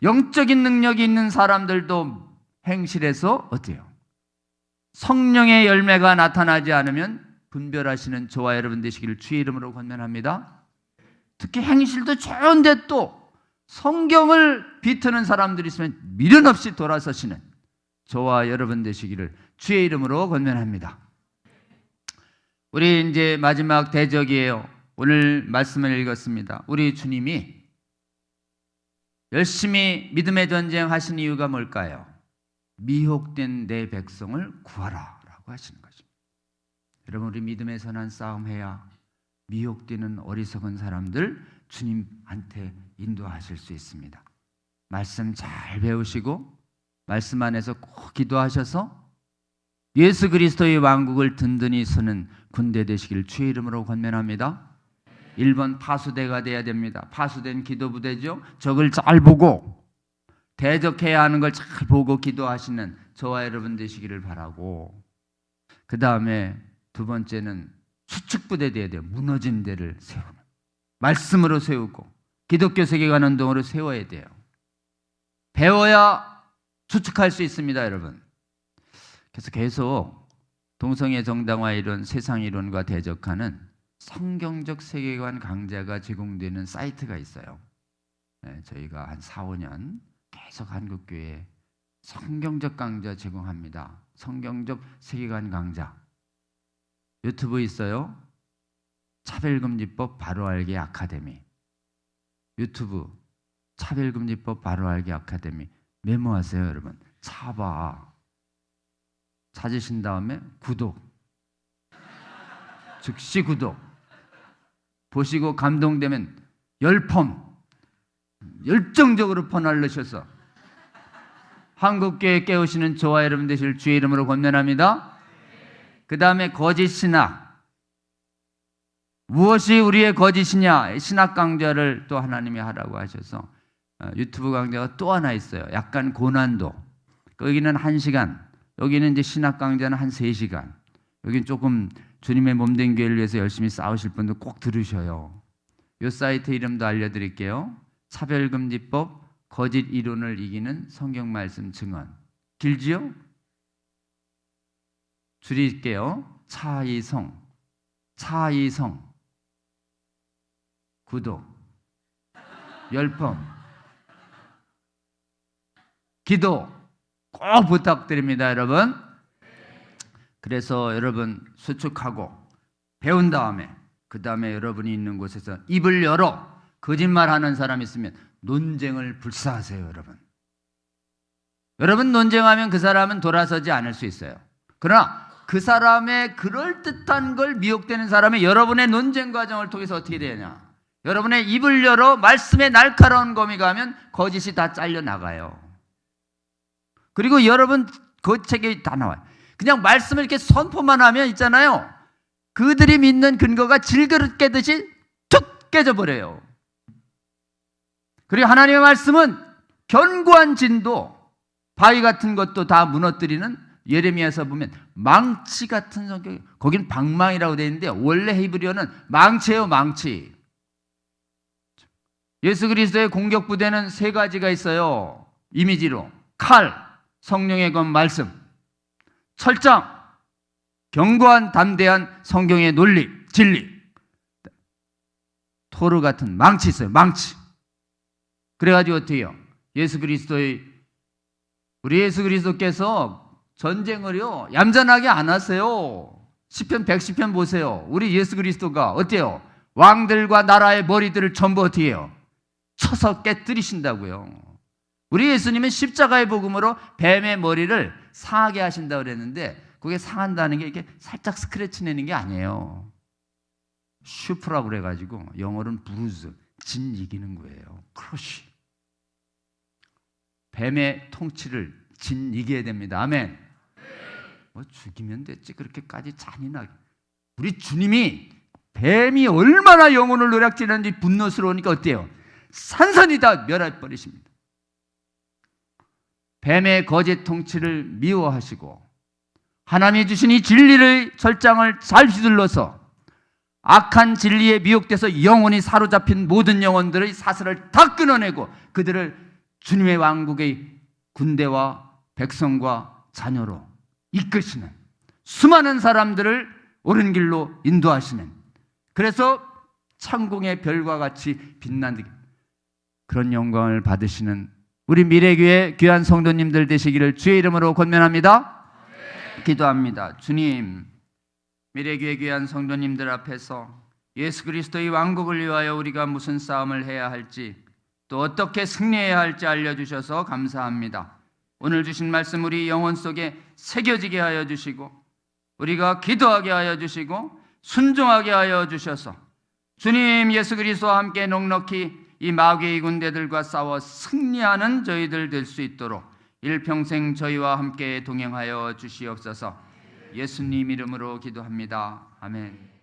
영적인 능력이 있는 사람들도 행실에서 어때요? 성령의 열매가 나타나지 않으면 분별하시는 저와 여러분 되시기를 주의 이름으로 권면합니다. 특히 행실도 좋은데 또 성경을 비트는 사람들이 있으면 미련 없이 돌아서시는 저와 여러분 되시기를 주의 이름으로 권면합니다. 우리 이제 마지막 대적이에요. 오늘 말씀을 읽었습니다. 우리 주님이 열심히 믿음의 전쟁 하신 이유가 뭘까요? 미혹된 내 백성을 구하라 라고 하시는 것입니다. 여러분, 우리 믿음의 선한 싸움 해야 미혹되는 어리석은 사람들 주님한테 인도하실 수 있습니다. 말씀 잘 배우시고 말씀 안에서 꼭 기도하셔서 예수 그리스도의 왕국을 든든히 서는 군대 되시길 주의 이름으로 권면합니다. 1번 파수대가 돼야 됩니다. 파수된 기도부대죠. 적을 잘 보고 대적해야 하는 걸 잘 보고 기도하시는 저와 여러분 되시기를 바라고, 그 다음에 두 번째는 수축부대 돼야 돼요. 무너진 데를 세우는, 말씀으로 세우고 기독교 세계관 운동으로 세워야 돼요. 배워야 추측할 수 있습니다, 여러분. 그래서 계속 동성애 정당화 이론, 세상 이론과 대적하는 성경적 세계관 강좌가 제공되는 사이트가 있어요. 네, 저희가 한 4, 5년 계속 한국교회에 성경적 강좌 제공합니다. 성경적 세계관 강좌. 유튜브 있어요. 차별금지법 바로알기 아카데미. 유튜브 차별금지법 바로알기 아카데미. 메모하세요, 여러분. 찾으신 다음에 구독, 즉시 구독. 보시고 감동되면 열정적으로 퍼날르셔서 한국교회 깨우시는 저와 여러분 되실 주의 이름으로 권면합니다. 그 다음에 거짓 신학. 무엇이 우리의 거짓이냐? 신학 강좌를 또 하나님이 하라고 하셔서 유튜브 강좌가 또 하나 있어요. 약간 고난도. 여기는 1시간, 여기는 이제 신학 강좌는 한 3시간. 여기는 조금 주님의 몸된 교회를 위해서 열심히 싸우실 분들 꼭 들으셔요. 이 사이트 이름도 알려드릴게요. 차별금지법, 거짓 이론을 이기는 성경 말씀 증언. 길지요? 줄일게요. 차이성. 구독, 열번, 기도 꼭 부탁드립니다, 여러분. 그래서 여러분 수축하고 배운 다음에 그 다음에 여러분이 있는 곳에서 입을 열어 거짓말하는 사람 있으면 논쟁을 불사하세요, 여러분. 여러분 논쟁하면 그 사람은 돌아서지 않을 수 있어요. 그러나 그 사람의 그럴듯한 걸 미혹되는 사람의 여러분의 논쟁 과정을 통해서 어떻게 되냐? 여러분의 입을 열어 말씀에 날카로운 거미가 하면 거짓이 다 잘려나가요. 그리고 여러분 그 책에 다 나와요. 그냥 말씀을 이렇게 선포만 하면 있잖아요, 그들이 믿는 근거가 질그릇 깨듯이 툭 깨져버려요. 그리고 하나님의 말씀은 견고한 진도, 바위 같은 것도 다 무너뜨리는, 예레미야에서 보면 망치 같은 성격, 거긴 방망이라고 되어 있는데 원래 히브리어는 망치예요, 망치. 예수 그리스도의 공격 부대는 세 가지가 있어요. 이미지로 칼, 성령의 건 말씀, 철장, 견고한 담대한 성경의 논리, 진리, 토르 같은 망치 있어요, 망치. 그래가지고 어떻게 해요? 우리 예수 그리스도께서 전쟁을요 얌전하게 안 하세요. 시편 110편 보세요. 우리 예수 그리스도가 어때요? 왕들과 나라의 머리들을 전부 어떻게 해요? 쳐서 깨뜨리신다고요. 우리 예수님은 십자가의 복음으로 뱀의 머리를 상하게 하신다고 그랬는데, 그게 상한다는 게 이렇게 살짝 스크래치 내는 게 아니에요. 슈프라고 그래가지고 영어로는 브루즈, 진 이기는 거예요. 크러쉬. 뱀의 통치를 진 이겨야 됩니다. 아멘. 뭐 죽이면 됐지 그렇게까지 잔인하게. 우리 주님이 뱀이 얼마나 영혼을 노략질하는지 분노스러우니까 어때요? 산산이 다 멸해버리십니다. 뱀의 거짓 통치를 미워하시고 하나님이 주신 이 진리의 절장을 잘 휘둘러서 악한 진리에 미혹돼서 영혼이 사로잡힌 모든 영혼들의 사슬을 다 끊어내고 그들을 주님의 왕국의 군대와 백성과 자녀로 이끄시는, 수많은 사람들을 옳은 길로 인도하시는, 그래서 창공의 별과 같이 빛나는 그런 영광을 받으시는 우리 미래교회 귀한 성도님들 되시기를 주의 이름으로 권면합니다. 기도합니다. 주님, 미래교회 귀한 성도님들 앞에서 예수 그리스도의 왕국을 위하여 우리가 무슨 싸움을 해야 할지, 또 어떻게 승리해야 할지 알려주셔서 감사합니다. 오늘 주신 말씀 우리 영혼 속에 새겨지게 하여 주시고, 우리가 기도하게 하여 주시고, 순종하게 하여 주셔서 주님 예수 그리스도와 함께 넉넉히 이 마귀의 군대들과 싸워 승리하는 저희들 될 수 있도록 일평생 저희와 함께 동행하여 주시옵소서. 예수님 이름으로 기도합니다. 아멘.